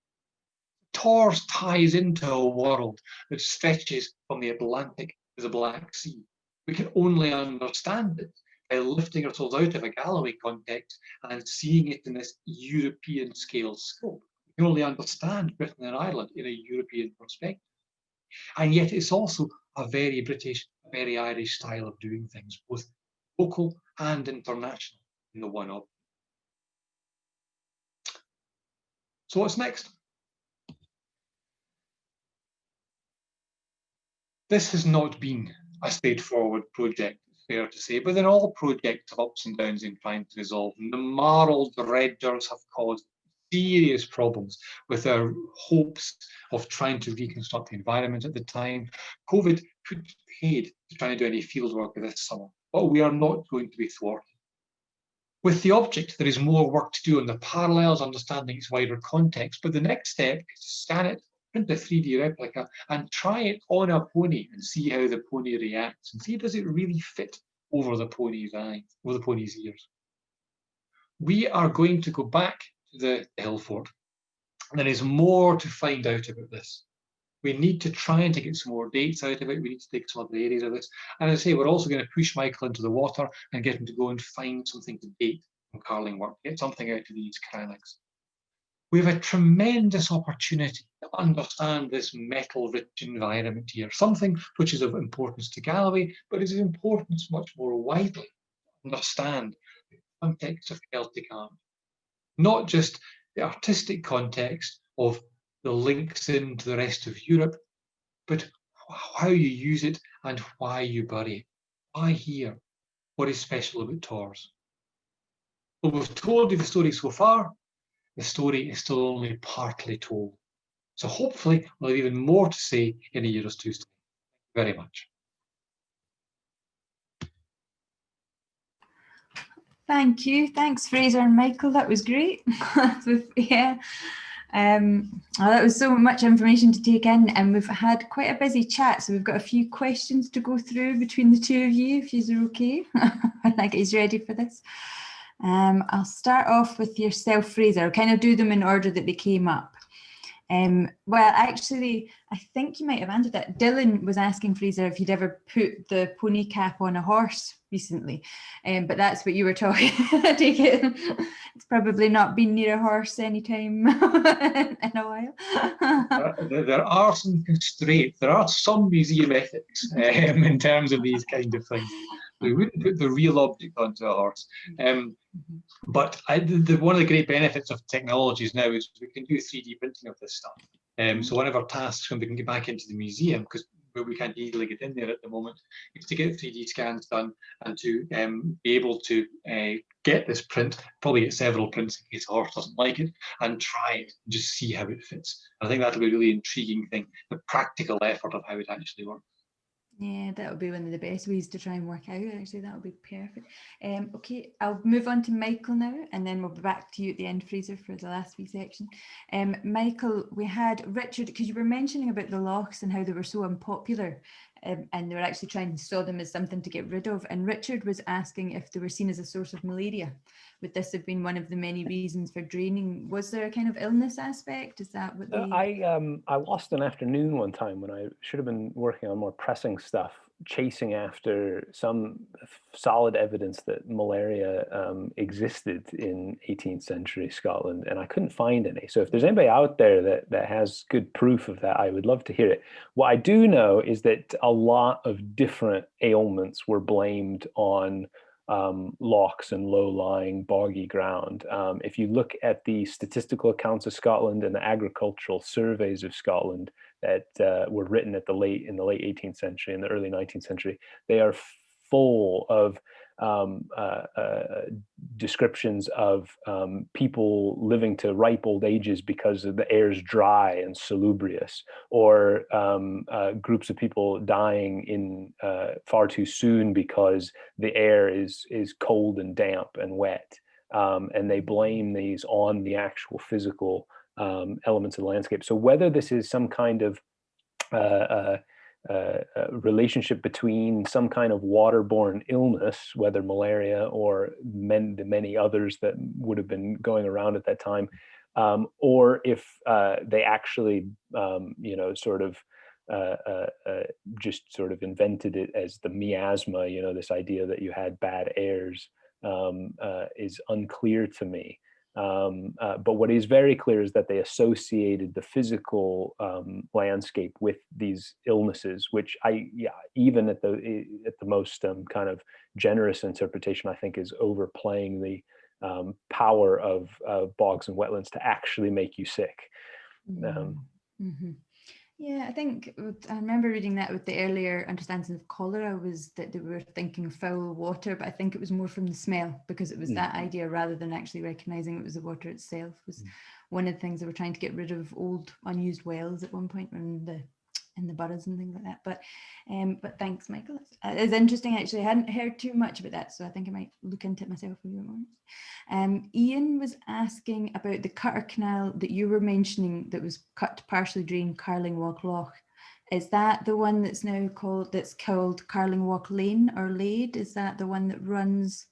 Torrs ties into a world that stretches from the Atlantic to the Black Sea. We can only understand it by lifting ourselves out of a Galloway context and seeing it in this European scale scope. We can only understand Britain and Ireland in a European perspective. And yet it's also a very British, very Irish style of doing things, both local and international in the one object. So what's next? This has not been a straightforward project, it's fair to say, but then all projects have ups and downs in trying to resolve them. The marl dredgers have caused serious problems with our hopes of trying to reconstruct the environment at the time. COVID put paid to try and do any field work this summer, but we are not going to be thwarted. With the object, there is more work to do on the parallels, understanding its wider context, but the next step is to scan it, print a 3D replica, and try it on a pony and see how the pony reacts, and see does it really fit over the pony's eye, over the pony's ears. We are going to go back to the hill fort, and there is more to find out about this. We need to try and get some more dates out of it. We need to take some other areas of this. And as I say, we're also going to push Michael into the water and get him to go and find something to date from carling work, get something out of these cranachs. We have a tremendous opportunity to understand this metal-rich environment here, something which is of importance to Galloway, but is of importance much more widely to understand the context of Celtic art. Not just the artistic context of the links into the rest of Europe, but how you use it and why you bury it. Why here? What is special about Torrs? Well, we've told you the story so far. The story is still only partly told. So hopefully we'll have even more to say in a year or two's time. Thank you very much. Thank you. Thanks, Fraser and Michael. That was great. Yeah. Well, that was so much information to take in, and we've had quite a busy chat, so we've got a few questions to go through between the two of you, if you're okay. I think he's ready for this. I'll start off with yourself, Fraser. I'll kind of do them in order that they came up. Well, actually, I think you might have answered that. Dylan was asking Fraser if you'd ever put the pony cap on a horse recently, but that's what you were talking. I take it it's probably not been near a horse anytime in a while. There are some constraints. There are some museum ethics in terms of these kind of things. We wouldn't put the real object onto a horse. But one of the great benefits of technologies now is we can do 3D printing of this stuff. So one of our tasks when we can get back into the museum, because we can't easily get in there at the moment, is to get 3D scans done and to be able to get this print, probably get several prints in case a horse doesn't like it, and try it and just see how it fits. I think that'll be a really intriguing thing, the practical effort of how it actually works. Yeah, that would be one of the best ways to try and work out. Actually, that would be perfect. Okay, I'll move on to Michael now, and then we'll be back to you at the end, Fraser, for the last wee section. Michael, we had Richard, because you were mentioning about the lochs and how they were so unpopular, and they were actually trying to saw them as something to get rid of. And Richard was asking if they were seen as a source of malaria. Would this have been one of the many reasons for draining? Was there a kind of illness aspect? Is that what they... I lost an afternoon one time when I should have been working on more pressing stuff, chasing after some solid evidence that malaria existed in 18th century Scotland, and I couldn't find any. So if there's anybody out there that has good proof of that, I would love to hear it. What I do know is that a lot of different ailments were blamed on lochs and low-lying boggy ground. If you look at the statistical accounts of Scotland and the agricultural surveys of Scotland that were written in the late 18th century and the early 19th century, they are full of descriptions of people living to ripe old ages because the air's dry and salubrious, or groups of people dying in far too soon because the air is cold and damp and wet, and they blame these on the actual physical elements of the landscape. So whether this is some kind of relationship between some kind of waterborne illness, whether malaria or the many others that would have been going around at that time, or if they actually, just sort of invented it as the miasma, this idea that you had bad airs, is unclear to me. But what is very clear is that they associated the physical landscape with these illnesses, which even at the most kind of generous interpretation, I think is overplaying the power of bogs and wetlands to actually make you sick. Yeah, I think I remember reading that with the earlier understanding of cholera was that they were thinking foul water, but I think it was more from the smell, because it was that idea rather than actually recognizing it was the water itself. Was one of the things they were trying to get rid of, old unused wells at one point in the boroughs and things like that. But thanks, Michael. It's interesting, actually. I hadn't heard too much about that, so I think I might look into it myself a bit more. Ian was asking about the Cutter Canal that you were mentioning that was cut to partially drain Carling Walk Loch. Is that the one that's now called Carling Walk Lane or Lade? Is that the one that runs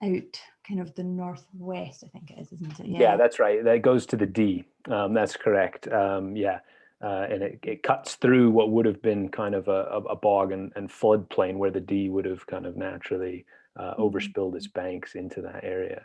out kind of the northwest? I think it is, isn't it? Yeah, that's right. That goes to the D. That's correct. And it cuts through what would have been kind of a bog and floodplain where the D would have kind of naturally overspilled its banks into that area.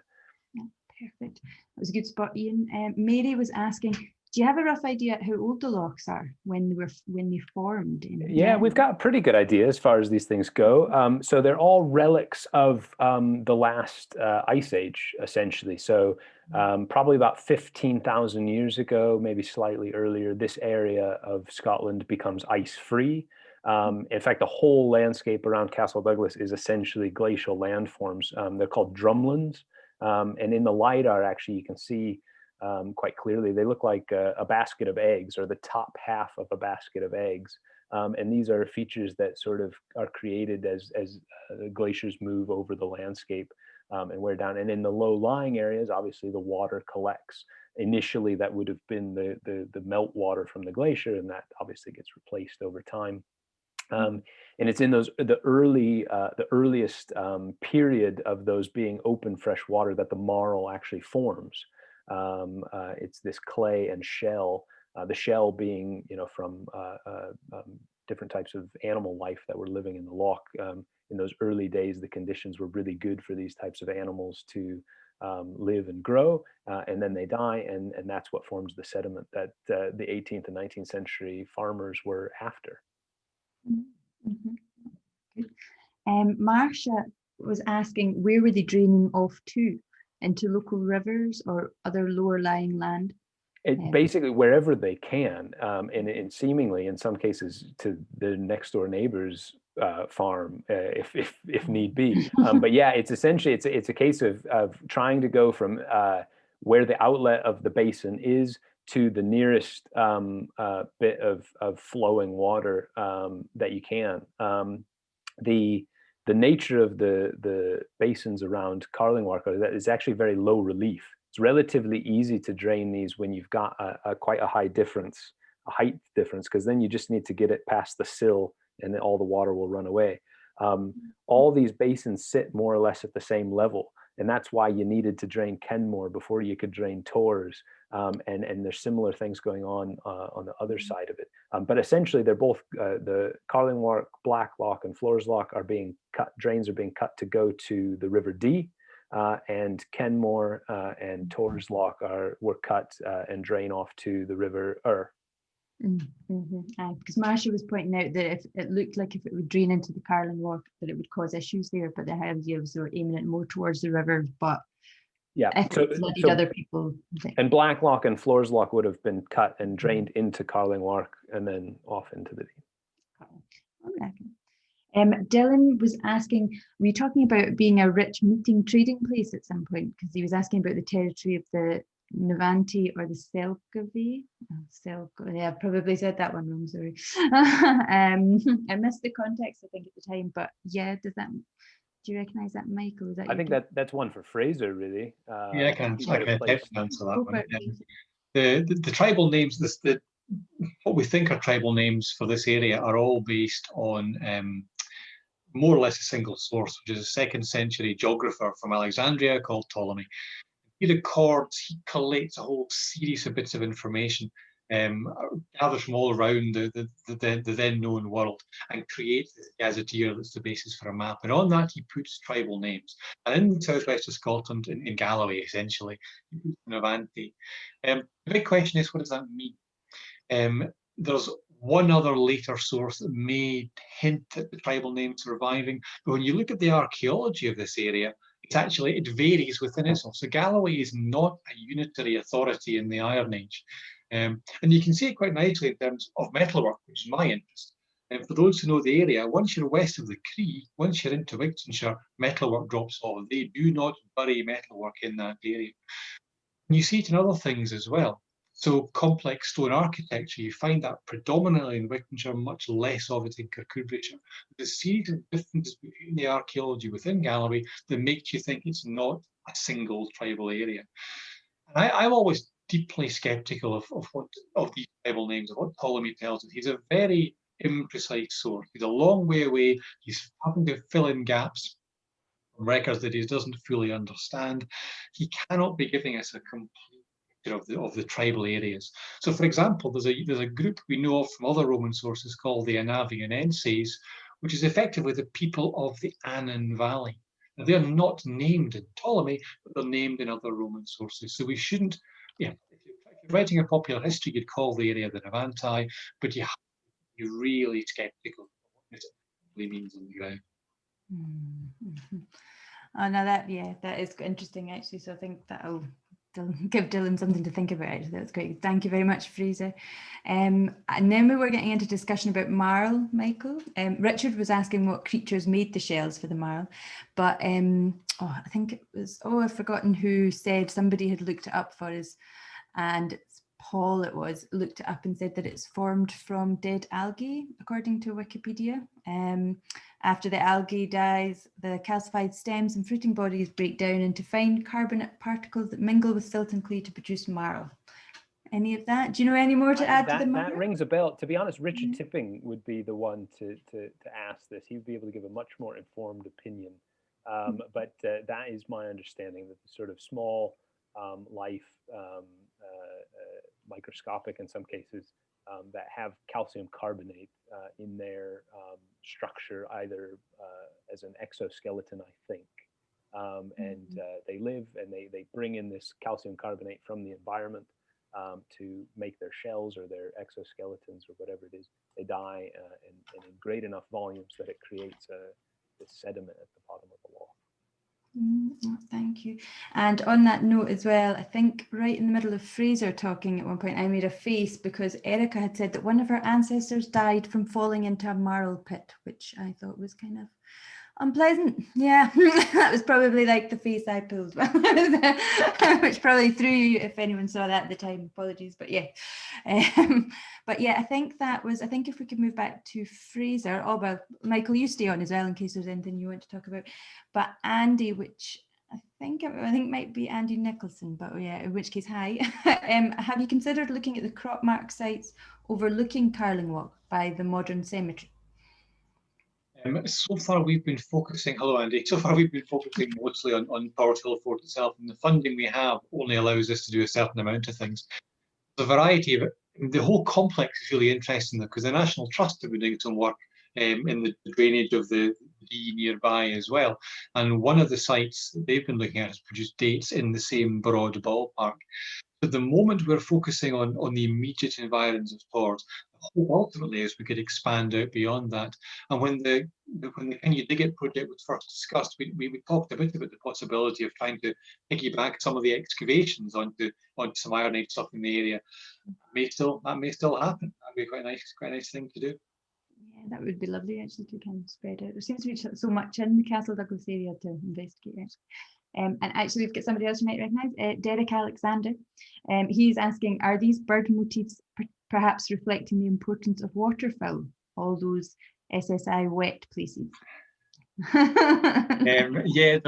Yeah, perfect. That was a good spot, Ian. Mary was asking, do you have a rough idea how old the lochs are when they formed? Yeah, we've got a pretty good idea as far as these things go. So they're all relics of the last ice age, essentially. So probably about 15,000 years ago, maybe slightly earlier, this area of Scotland becomes ice-free. In fact, the whole landscape around Castle Douglas is essentially glacial landforms. They're called drumlins. And in the LiDAR, actually, you can see quite clearly, they look like a basket of eggs, or the top half of a basket of eggs. And these are features that sort of are created as the glaciers move over the landscape and wear down. And in the low-lying areas, obviously the water collects. Initially, that would have been the melt water from the glacier, and that obviously gets replaced over time. And it's in the earliest period of those being open fresh water that the marl actually forms. It's this clay and shell, the shell being, from different types of animal life that were living in the loch. In those early days, the conditions were really good for these types of animals to live and grow, and then they die, and that's what forms the sediment that the 18th and 19th century farmers were after. Marcia was asking, where were they draining off to? Into local rivers or other lower lying land? Basically wherever they can, and seemingly in some cases to the next door neighbor's farm, if need be. But yeah, it's essentially it's a case of trying to go from where the outlet of the basin is to the nearest bit of flowing water that you can. The nature of the basins around Carlingwark is actually very low relief. It's relatively easy to drain these when you've got quite a high difference, a height difference, because then you just need to get it past the sill and then all the water will run away. All these basins sit more or less at the same level. And that's why you needed to drain Kenmore before you could drain Torrs. And there's similar things going on the other side of it. But essentially, they're both, the Carlingwark, Blacklock, and Floreslock are being cut, drains are being cut to go to the River Dee, and Kenmore and Torrs Lock were cut and drain off to the River Ur. Because Marcia was pointing out that if it looked like if it would drain into the Carlingwark, that it would cause issues there, but the idea they were aiming it more towards the river. But yeah, if other people. And Blacklock and Floreslock would have been cut and drained into Carlingwark and then off into the Dee. Dylan was asking, were you talking about being a rich meeting trading place at some point? Because he was asking about the territory of the Novanti or the Selkavy. Yeah, I probably said that one wrong, sorry. I missed the context, I think, at the time, but yeah, do you recognise that, Michael? Is that I think that's one for Fraser, really. Yeah, I can definitely answer that one. The tribal names, what we think are tribal names for this area are all based on more or less a single source, which is a 2nd century geographer from Alexandria called Ptolemy. He records, he collates a whole series of bits of information, gathers from all around the then known world, and creates this gazetteer that's the basis for a map. And on that, he puts tribal names. And in the southwest of Scotland, in Galloway, essentially, he puts Novanti. The big question is, what does that mean? There's one other later source that may hint at the tribal names surviving, but when you look at the archaeology of this area, it varies within itself. So Galloway is not a unitary authority in the Iron Age. And you can see it quite nicely in terms of metalwork, which is my interest. And for those who know the area, once you're west of the Cree, once you're into Wigtonshire, metalwork drops off. They do not bury metalwork in that area. And you see it in other things as well. So complex stone architecture, you find that predominantly in Wigtonshire, much less of it in Kirkcudbrightshire. There's a series of differences between the archaeology within Galloway that makes you think it's not a single tribal area. And I'm always deeply sceptical of these tribal names, of what Ptolemy tells us. He's a very imprecise source. He's a long way away. He's having to fill in gaps from records that he doesn't fully understand. He cannot be giving us a complete of the tribal areas. So, for example, there's a group we know of from other Roman sources called the Anavianenses, which is effectively the people of the Annan Valley. Now, they're not named in Ptolemy, but they're named in other Roman sources. So we shouldn't, if you're writing a popular history, you'd call the area the Navanti, but you have to be really skeptical of what it really means on the ground. Oh, no, that is interesting, actually. So I think that'll give Dylan something to think about. That's great. Thank you very much, Fraser. And then we were getting into discussion about marl, Michael. Richard was asking what creatures made the shells for the marl, but I think it was, I've forgotten who said, somebody had looked it up for us, and it's Paul looked it up and said that it's formed from dead algae, according to Wikipedia. After the algae dies, the calcified stems and fruiting bodies break down into fine carbonate particles that mingle with silt and clay to produce marl. Any of that? Do you know any more to add to the marl? That rings a bell. To be honest, Richard Tipping would be the one to ask this. He would be able to give a much more informed opinion. But that is my understanding, that the sort of small life, microscopic in some cases, that have calcium carbonate in their structure, either as an exoskeleton, I think. And they live and they bring in this calcium carbonate from the environment to make their shells or their exoskeletons or whatever it is. They die in great enough volumes that it creates this sediment at the bottom of the wall. Thank you. And on that note as well, I think right in the middle of Fraser talking at one point, I made a face because Erica had said that one of her ancestors died from falling into a marl pit, which I thought was kind of unpleasant. Yeah, that was probably like the face I pulled, which probably threw you if anyone saw that at the time. Apologies, but yeah. But yeah, I think if we could move back to Fraser. Oh, well, Michael, you stay on as well in case there's anything you want to talk about. But Andy, which I think might be Andy Nicholson, but yeah, in which case, hi. Have you considered looking at the crop mark sites overlooking Carling Walk by the modern cemetery? So far we've been focusing, hello Andy, so far we've been focusing mostly on Torrs Hill Fort itself, and the funding we have only allows us to do a certain amount of things. The variety of it, the whole complex is really interesting though, because the National Trust have been doing some work in the drainage of the Dee nearby as well. And one of the sites that they've been looking at has produced dates in the same broad ballpark. At the moment, we're focusing on the immediate environs of Torrs. The hope ultimately is we could expand out beyond that. And when the Can You Dig It project was first discussed, we talked a bit about the possibility of trying to piggyback some of the excavations onto some ironite stuff in the area. That may still happen. That'd be quite a nice thing to do. Yeah, that would be lovely actually to kind of spread out. There seems to be so much in the Castle Douglas area to investigate. And actually, we've got somebody else you might recognise, Derek Alexander. He's asking, are these bird motifs perhaps reflecting the importance of waterfowl, all those SSI wet places? Yeah,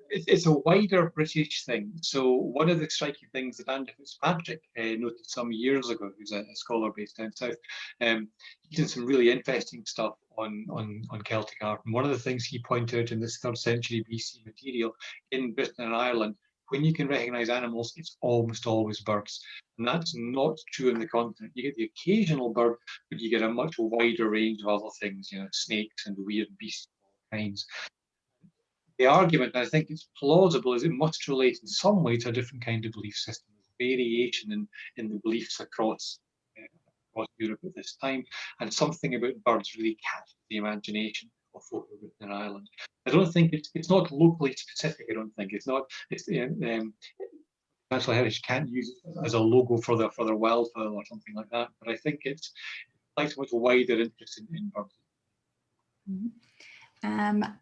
it's a wider British thing. So one of the striking things that Andy Fitzpatrick noted some years ago, who's a scholar based down south, he did some really interesting stuff on Celtic art. And one of the things he pointed out in this 3rd century BC material in Britain and Ireland, when you can recognise animals, it's almost always birds. And that's not true in the continent. You get the occasional bird, but you get a much wider range of other things, snakes and weird beasts of all kinds. The argument, and I think it's plausible, is it must relate in some way to a different kind of belief system. There's variation in the beliefs across Europe at this time, and something about birds really catches the imagination of folk of Britain and Ireland. I don't think it's not locally specific. I don't think it's Natural Heritage can't use it as a logo for their wildfowl or something like that. But I think it's like a much wider interest in birds.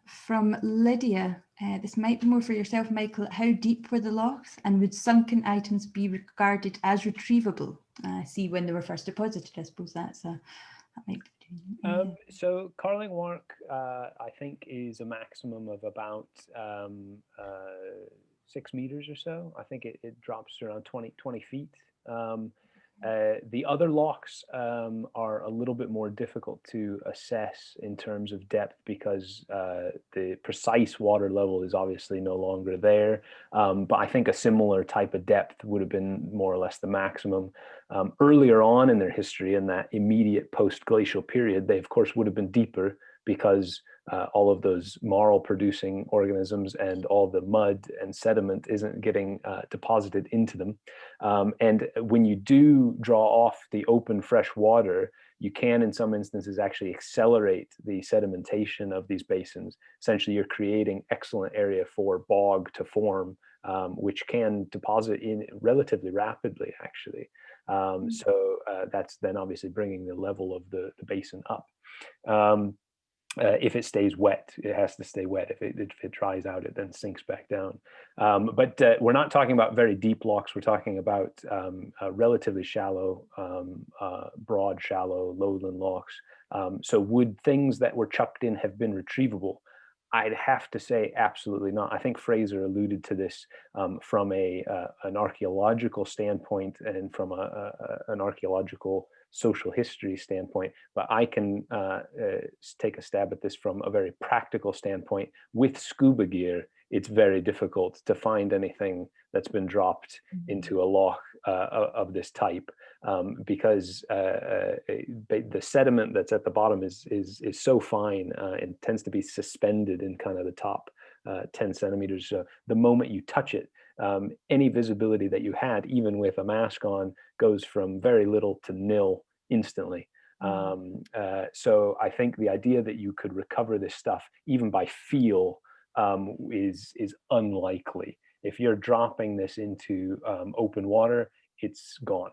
From Lydia, this might be more for yourself, Michael. How deep were the lochs, and would sunken items be regarded as retrievable? See when they were first deposited. I suppose that might be. So Carling Walk, I think, is a maximum of about 6 meters or so. I think it drops to around 20 feet. The other lochs are a little bit more difficult to assess in terms of depth because the precise water level is obviously no longer there. But I think a similar type of depth would have been more or less the maximum. Earlier on in their history, in that immediate post-glacial period, they of course would have been deeper because all of those marl producing organisms and all the mud and sediment isn't getting deposited into them. And when you do draw off the open fresh water, you can in some instances actually accelerate the sedimentation of these basins. Essentially, you're creating excellent area for bog to form which can deposit in relatively rapidly, actually. So that's then obviously bringing the level of the basin up. If it stays wet, it has to stay wet. If it dries out, it then sinks back down. But we're not talking about very deep locks. We're talking about relatively shallow, broad, shallow, lowland locks. So would things that were chucked in have been retrievable? I'd have to say absolutely not. I think Fraser alluded to this from an archaeological standpoint and from an archaeological social history standpoint, but I can take a stab at this from a very practical standpoint. With scuba gear, it's very difficult to find anything that's been dropped into a loch of this type, because the sediment that's at the bottom is so fine and tends to be suspended in kind of the top 10 centimeters. So the moment you touch it, any visibility that you had, even with a mask on, goes from very little to nil instantly. So I think the idea that you could recover this stuff even by feel is unlikely. If you're dropping this into open water, it's gone.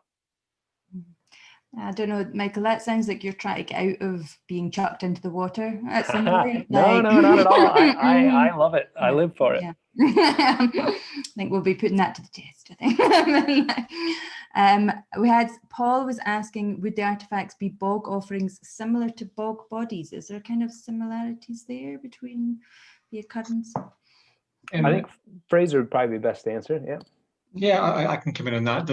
I don't know, Michael, that sounds like you're trying to get out of being chucked into the water at some point. No, not at all. I love it. I live for it. Yeah. I think we'll be putting that to the test, I think. We had, Paul was asking, would the artifacts be bog offerings similar to bog bodies? Is there kind of similarities there between the occurrence? I think Fraser would probably be best to answer, yeah. Yeah, I can come in on that.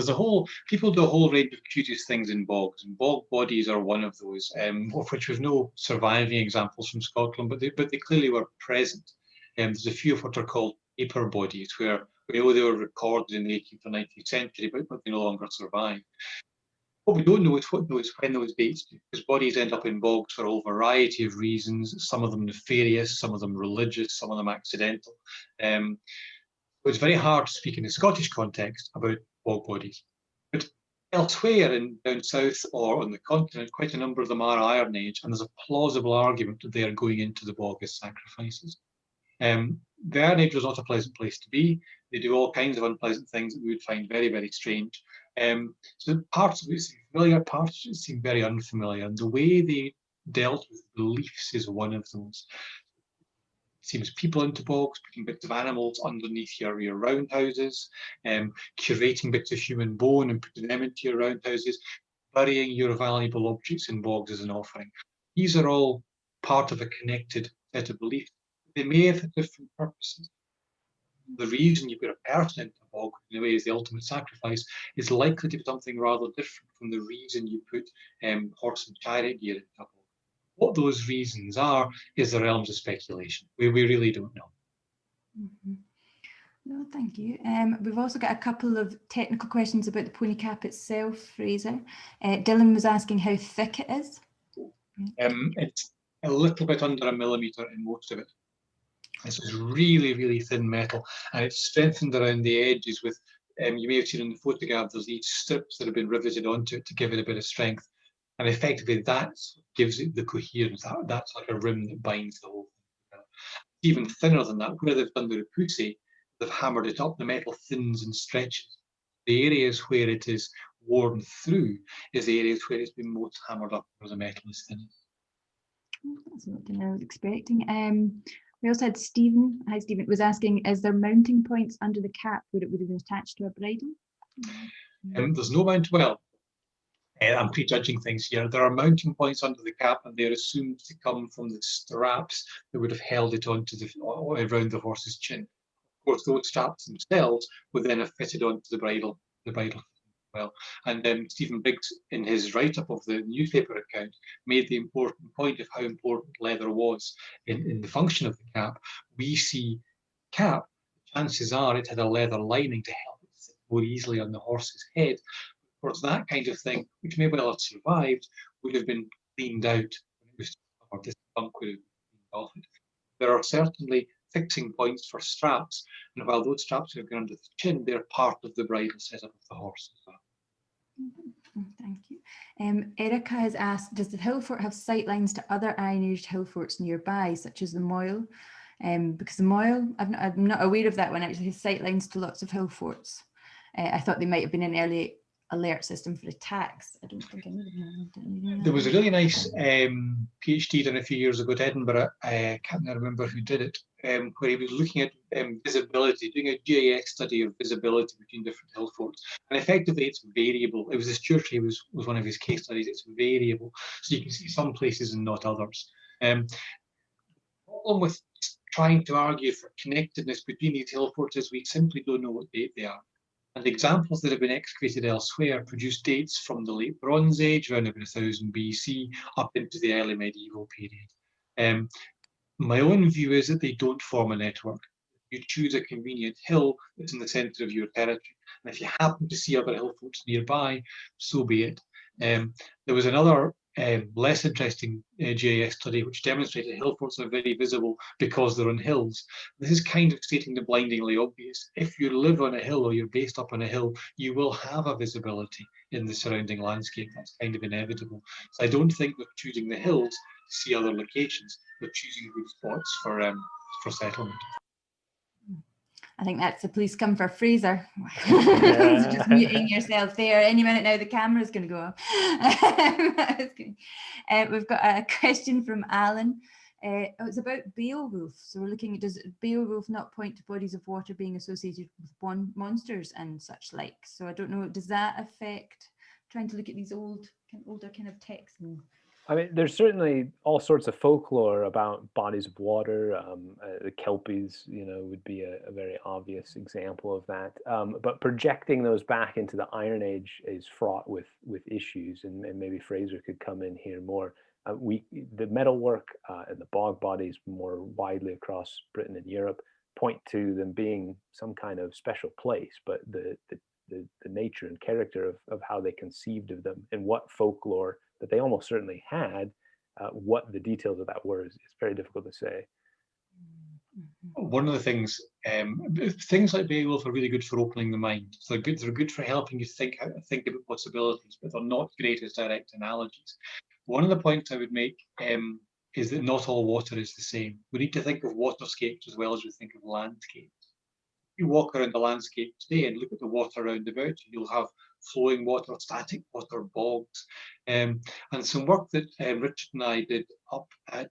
People do a whole range of curious things in bogs, and bog bodies are one of those, of which we've no surviving examples from Scotland, but they clearly were present. There's a few of what are called paper bodies, where we know they were recorded in the 18th or 19th century, but they no longer survive. What we don't know is when those dates do, because bodies end up in bogs for a whole variety of reasons, some of them nefarious, some of them religious, some of them accidental. It's very hard to speak in a Scottish context about bog bodies. But elsewhere down south or on the continent, quite a number of them are Iron Age, and there's a plausible argument that they are going into the bog as sacrifices. The Iron Age was not a pleasant place to be. They do all kinds of unpleasant things that we would find very, very strange. So parts of it seem familiar, parts of it seem very unfamiliar, and the way they dealt with beliefs is one of those. Seems people into bogs, putting bits of animals underneath your roundhouses, curating bits of human bone and putting them into your roundhouses, burying your valuable objects in bogs as an offering. These are all part of a connected set of beliefs. They may have different purposes. The reason you put a person into a bog, in a way, is the ultimate sacrifice, is likely to be something rather different from the reason you put horse and chariot gear into a bog. What those reasons are is the realms of speculation. We really don't know. No, thank you. We've also got a couple of technical questions about the pony cap itself, Fraser. Dylan was asking how thick it is. It's a little bit under 1 millimetre in most of it. This is really, really thin metal, and it's strengthened around the edges with, you may have seen in the photograph, there's these strips that have been riveted onto it to give it a bit of strength. And effectively, that gives it the coherence. That's like a rim that binds the whole thing. Even thinner than that, where they've done the repoussé, they've hammered it up, the metal thins and stretches. The areas where it is worn through is the areas where it's been most hammered up, where the metal is thin. That's not what I was expecting. We also had Stephen. Hi, Stephen. Was asking, is there mounting points under the cap where it would have been attached to a bridle? There's no mount. Well, I'm prejudging things here. There are mounting points under the cap, and they're assumed to come from the straps that would have held it onto around the horse's chin. Of course, those straps themselves would then have fitted onto the bridle well. And Stephen Biggs, in his write-up of the newspaper account, made the important point of how important leather was in the function of the cap. We see cap, chances are it had a leather lining to help it sit more easily on the horse's head. Of course, that kind of thing, which may well have survived, would have been cleaned out when it was discovered. This bunk would have been cleaned off it. There are certainly fixing points for straps, and while those straps have gone under the chin, they're part of the bridle setup of the horse as well. Thank you. Erica has asked, does the hill fort have sight lines to other Iron Age hill forts nearby, such as the Moyle? because the Moyle, I'm not aware of that one actually, has sight lines to lots of hill forts. I thought they might have been an early alert system for attacks. I don't think I knew them. There was a really nice PhD done a few years ago at Edinburgh. I can't remember who did it, where he was looking at visibility, doing a GIS study of visibility between different hill forts. And effectively, it's variable. It was the Curator was one of his case studies. It's variable, so you can see some places and not others. The problem with trying to argue for connectedness between these hill forts is we simply don't know what date they are. And examples that have been excavated elsewhere produce dates from the late Bronze Age, around about 1000 BC, up into the early medieval period. My own view is that they don't form a network. You choose a convenient hill that's in the centre of your territory, and if you happen to see other hill forts nearby, so be it. There was another less interesting GIS study which demonstrated hill forts are very visible because they're on hills. This is kind of stating the blindingly obvious. If you live on a hill or you're based up on a hill, you will have a visibility in the surrounding landscape. That's kind of inevitable. So I don't think they're choosing the hills to see other locations. They're choosing good spots for settlement. I think that's the police come for Fraser. Just muting yourself there. Any minute now, the camera's going to go off. We've got a question from Alan. It's about Beowulf. So we're looking at, does Beowulf not point to bodies of water being associated with monsters and such like? So I don't know, does that affect trying to look at these older kind of texts? I mean, there's certainly all sorts of folklore about bodies of water. The Kelpies, would be a very obvious example of that. But projecting those back into the Iron Age is fraught with issues, and maybe Fraser could come in here more. The metalwork and the bog bodies more widely across Britain and Europe point to them being some kind of special place, but the nature and character of how they conceived of them and what folklore that they almost certainly had, what the details of that were is very difficult to say. One of the things like Beowulf are really good for opening the mind. So they're good for helping you think about possibilities, but they're not great as direct analogies. One of the points I would make is that not all water is the same. We need to think of waterscapes as well as we think of landscapes. You walk around the landscape today and look at the water around about you, you'll have flowing water, static water, bogs. And some work that Richard and I did up at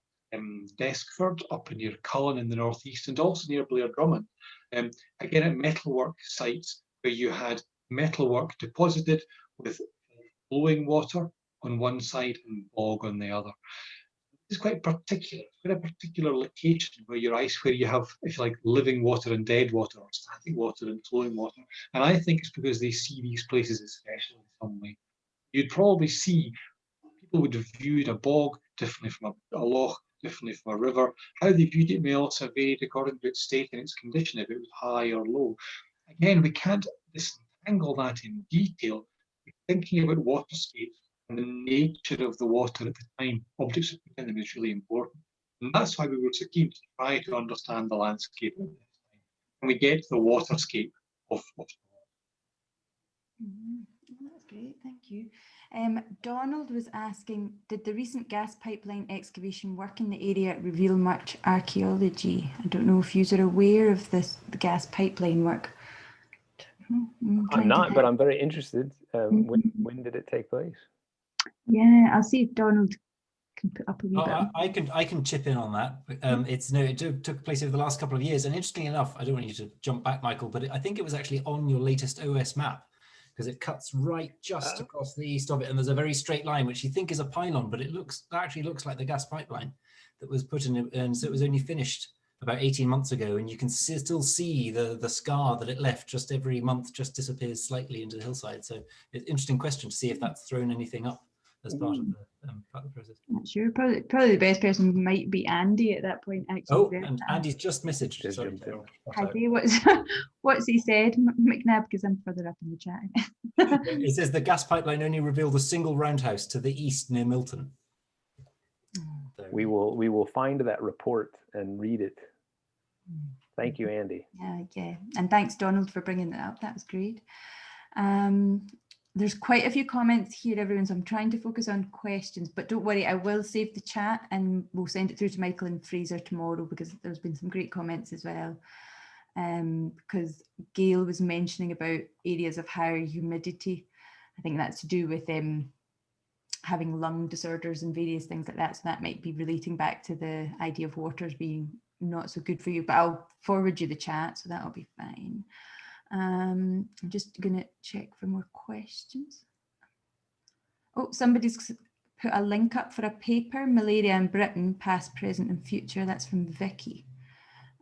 Deskford, up near Cullen in the northeast, and also near Blair Drummond. Again, at metalwork sites where you had metalwork deposited with flowing water on one side and bog on the other. It's quite particular. It's quite a particular location where you have, if you like, living water and dead water, or static water and flowing water. And I think it's because they see these places as special in some way. You'd probably see people would have viewed a bog differently from a loch, differently from a river. How they viewed it may also have varied according to its state and its condition, if it was high or low. Again, we can't disentangle that in detail. Thinking about waterscapes and the nature of the water at the time, objects within them is really important. And that's why we were so keen to try to understand the landscape at this time. And we get the waterscape of That's great, thank you. Donald was asking, did the recent gas pipeline excavation work in the area reveal much archaeology? I don't know if you are aware of the gas pipeline work. I'm not, but I'm very interested. When did it take place? Yeah, I'll see if Donald can put up a wee bit. I can chip in on that. It took place over the last couple of years, and interestingly enough, I don't want you to jump back, Michael, but I think it was actually on your latest OS map, because it cuts right just across the east of it, and there's a very straight line which you think is a pylon, but it actually looks like the gas pipeline that was put in, and so it was only finished about 18 months ago, and you can still see the scar that it left. Just every month just disappears slightly into the hillside. So it's an interesting question to see if that's thrown anything up as part of the process. Not sure. Probably the best person might be Andy at that point. Actually. Oh, and Andy's just messaged. Sorry. Heidi, what's he said, McNabb? Because I'm further up in the chat. It says the gas pipeline only revealed a single roundhouse to the east near Milton. So, we will find that report and read it. Thank you, Andy. Yeah, and thanks, Donald, for bringing that up. That was great. there's quite a few comments here, everyone, so I'm trying to focus on questions, but don't worry, I will save the chat and we'll send it through to Michael and Fraser tomorrow, because there's been some great comments as well. Because Gail was mentioning about areas of higher humidity. I think that's to do with having lung disorders and various things like that. So that might be relating back to the idea of waters being not so good for you, but I'll forward you the chat, so that'll be fine. I'm just going to check for more questions. Oh, somebody's put a link up for a paper, Malaria in Britain, Past, Present and Future. That's from Vicky.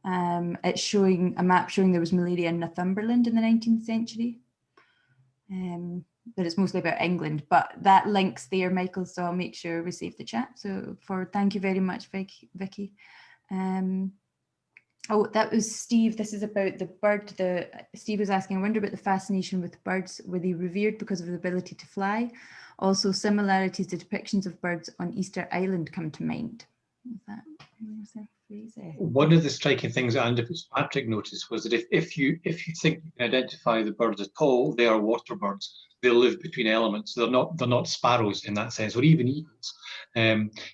It's showing a map showing there was malaria in Northumberland in the 19th century. But it's mostly about England, but that link's there, Michael, so I'll make sure we save the chat. So thank you very much, Vicky. Oh, that was Steve. This is about the bird. Steve was asking, I wonder about the fascination with birds. Were they revered because of the ability to fly? Also, similarities to depictions of birds on Easter Island come to mind. Is that Fraser? One of the striking things that Andy Fitzpatrick noticed was that if you think you can identify the birds at all, they are water birds. They live between elements. They're not sparrows in that sense, or even eagles.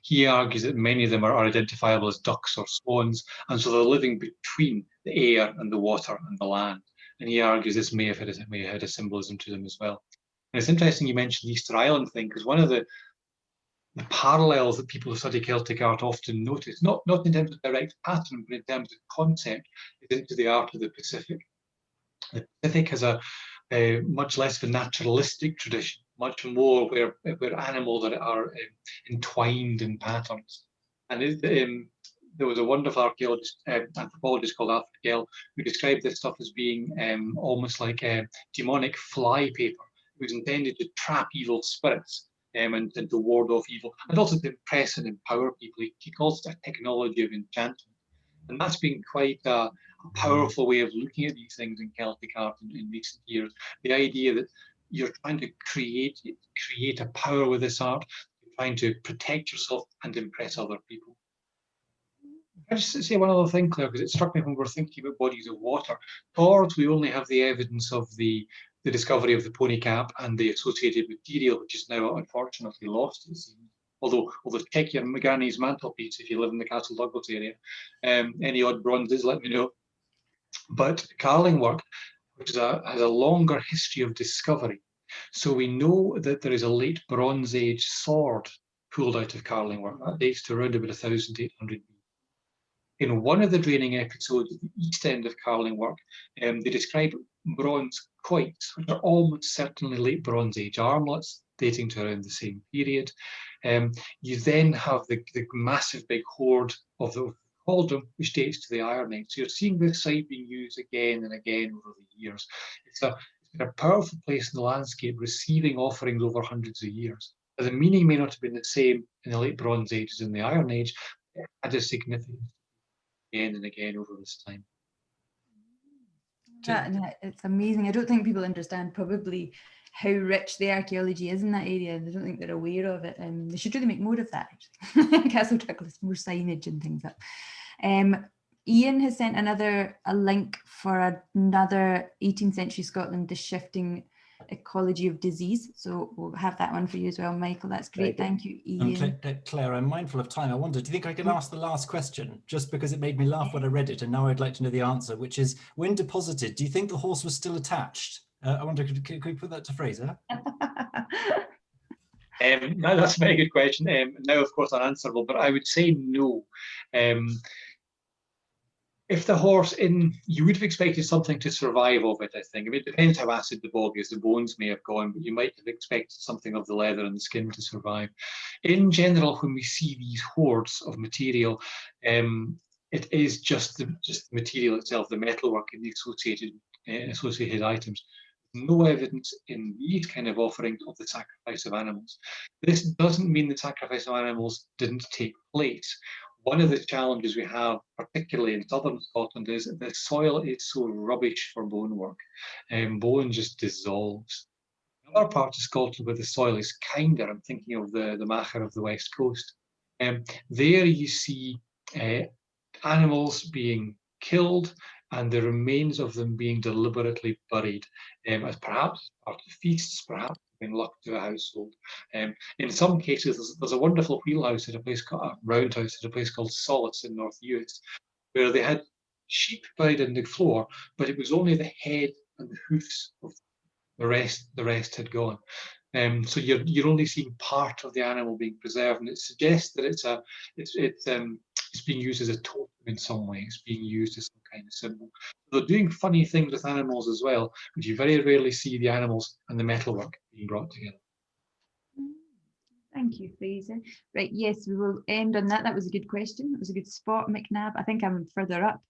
He argues that many of them are identifiable as ducks or swans, and so they're living between the air and the water and the land. And he argues this may have had a symbolism to them as well. And it's interesting you mentioned the Easter Island thing, because one of the parallels that people who study Celtic art often notice, not in terms of direct pattern, but in terms of concept, is into the art of the Pacific. The Pacific has a much less of a naturalistic tradition, much more where animals are entwined in patterns. And there was a wonderful anthropologist called Alfred Gell who described this stuff as being almost like a demonic fly paper. It was intended to trap evil spirits and to ward off evil, and also to impress and empower people. He calls it a technology of enchantment. And that's been quite a powerful way of looking at these things in Celtic art in recent years. The idea that you're trying to create a power with this art, you're trying to protect yourself and impress other people. Can I just say one other thing, Claire, because it struck me when we were thinking about bodies of water. Torrs, we only have the evidence of the discovery of the pony cap and the associated material, which is now unfortunately lost, it seems. Although check your McGanny's mantelpiece if you live in the Castle Douglas area. Any odd bronzes, let me know. But carling work, which has a longer history of discovery. So we know that there is a late Bronze Age sword pulled out of carling work. That dates to around about 1800 BC. In one of the draining episodes at the east end of carling work, they describe bronze quoits, which are almost certainly late Bronze Age armlets, dating to around the same period. You then have the massive big hoard of the cauldron, which dates to the Iron Age. So you're seeing this site being used again and again over the years. It's been a powerful place in the landscape, receiving offerings over hundreds of years. Now, the meaning may not have been the same in the late Bronze Age as in the Iron Age, but it had a significance again and again over this time. It's amazing. I don't think people understand probably how rich the archaeology is in that area. I don't think they're aware of it. They should really make more of that, actually. Castle Douglas, more signage and things up. Ian has sent a link for another 18th century Scotland, The Shifting Ecology of Disease. So we'll have that one for you as well, Michael. That's great. Thank you, Ian. Claire, I'm mindful of time. I wonder, do you think I can ask the last question, just because it made me laugh when I read it, and now I'd like to know the answer, which is, when deposited, do you think the horse was still attached? I wonder, could we put that to Fraser? No, that's a very good question. Now, of course, unanswerable, but I would say no. If the horse, you would have expected something to survive of it, I think. I mean, it depends how acid the bog is. The bones may have gone, but you might have expected something of the leather and the skin to survive. In general, when we see these hoards of material, it is just the material itself, the metalwork and the associated items. No evidence in these kind of offerings of the sacrifice of animals. This doesn't mean the sacrifice of animals didn't take place. One of the challenges we have, particularly in southern Scotland, is the soil is so rubbish for bone work, and bone just dissolves. In other parts of Scotland where the soil is kinder, I'm thinking of the Macher of the West Coast, there you see animals being killed and the remains of them being deliberately buried, as perhaps part of feasts, perhaps being luck to a household. In some cases, there's a wonderful wheelhouse at a place called a roundhouse at a place called Solace in North Uist, where they had sheep buried in the floor, but it was only the head and the hoofs of the rest had gone. So you're only seeing part of the animal being preserved, and it suggests that it's being used as a totem in some way. It's being used as some kind of symbol. So they're doing funny things with animals as well, but you very rarely see the animals and the metalwork being brought together. Thank you, Fraser. Right, yes, we will end on that. That was a good question. That was a good spot, McNab. I think I'm further up,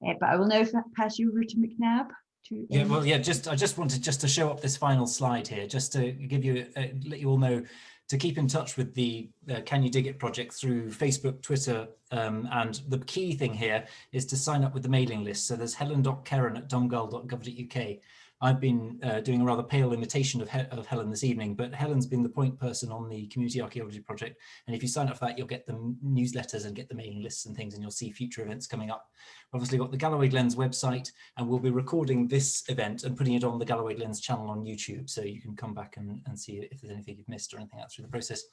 but I will now pass you over to McNab. Yeah, well, yeah, I just wanted to show up this final slide here, just to give you, let you all know to keep in touch with the Can You Dig It project through Facebook, Twitter, and the key thing here is to sign up with the mailing list. So there's helen.kerran@domgal.gov.uk. I've been doing a rather pale imitation of Helen this evening, but Helen's been the point person on the Community Archaeology Project. And if you sign up for that, you'll get the newsletters and get the mailing lists and things, and you'll see future events coming up. We've obviously got the Galloway Glens website, and we'll be recording this event and putting it on the Galloway Glens channel on YouTube. So you can come back and see if there's anything you've missed or anything else through the process.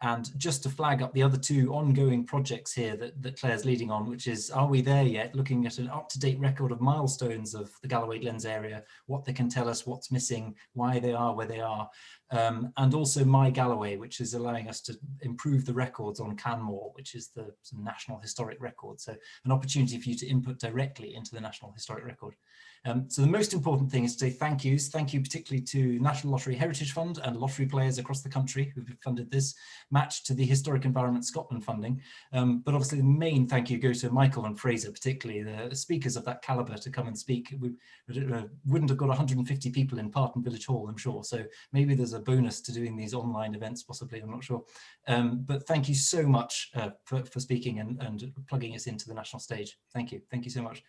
And just to flag up the other two ongoing projects here that Claire's leading on, which is Are We There Yet? Looking at an up-to-date record of milestones of the Galloway Glens area, what they can tell us, what's missing, why they are where they are. And also My Galloway, which is allowing us to improve the records on Canmore, which is the National Historic Record. So an opportunity for you to input directly into the National Historic Record. So the most important thing is to say thank yous. Thank you particularly to National Lottery Heritage Fund and lottery players across the country who've funded this, matched to the Historic Environment Scotland funding. But obviously the main thank you goes to Michael and Fraser, particularly the speakers of that calibre to come and speak. We wouldn't have got 150 people in Parton Village Hall, I'm sure. So maybe there's a bonus to doing these online events, possibly, I'm not sure. But thank you so much for speaking and plugging us into the national stage. Thank you so much.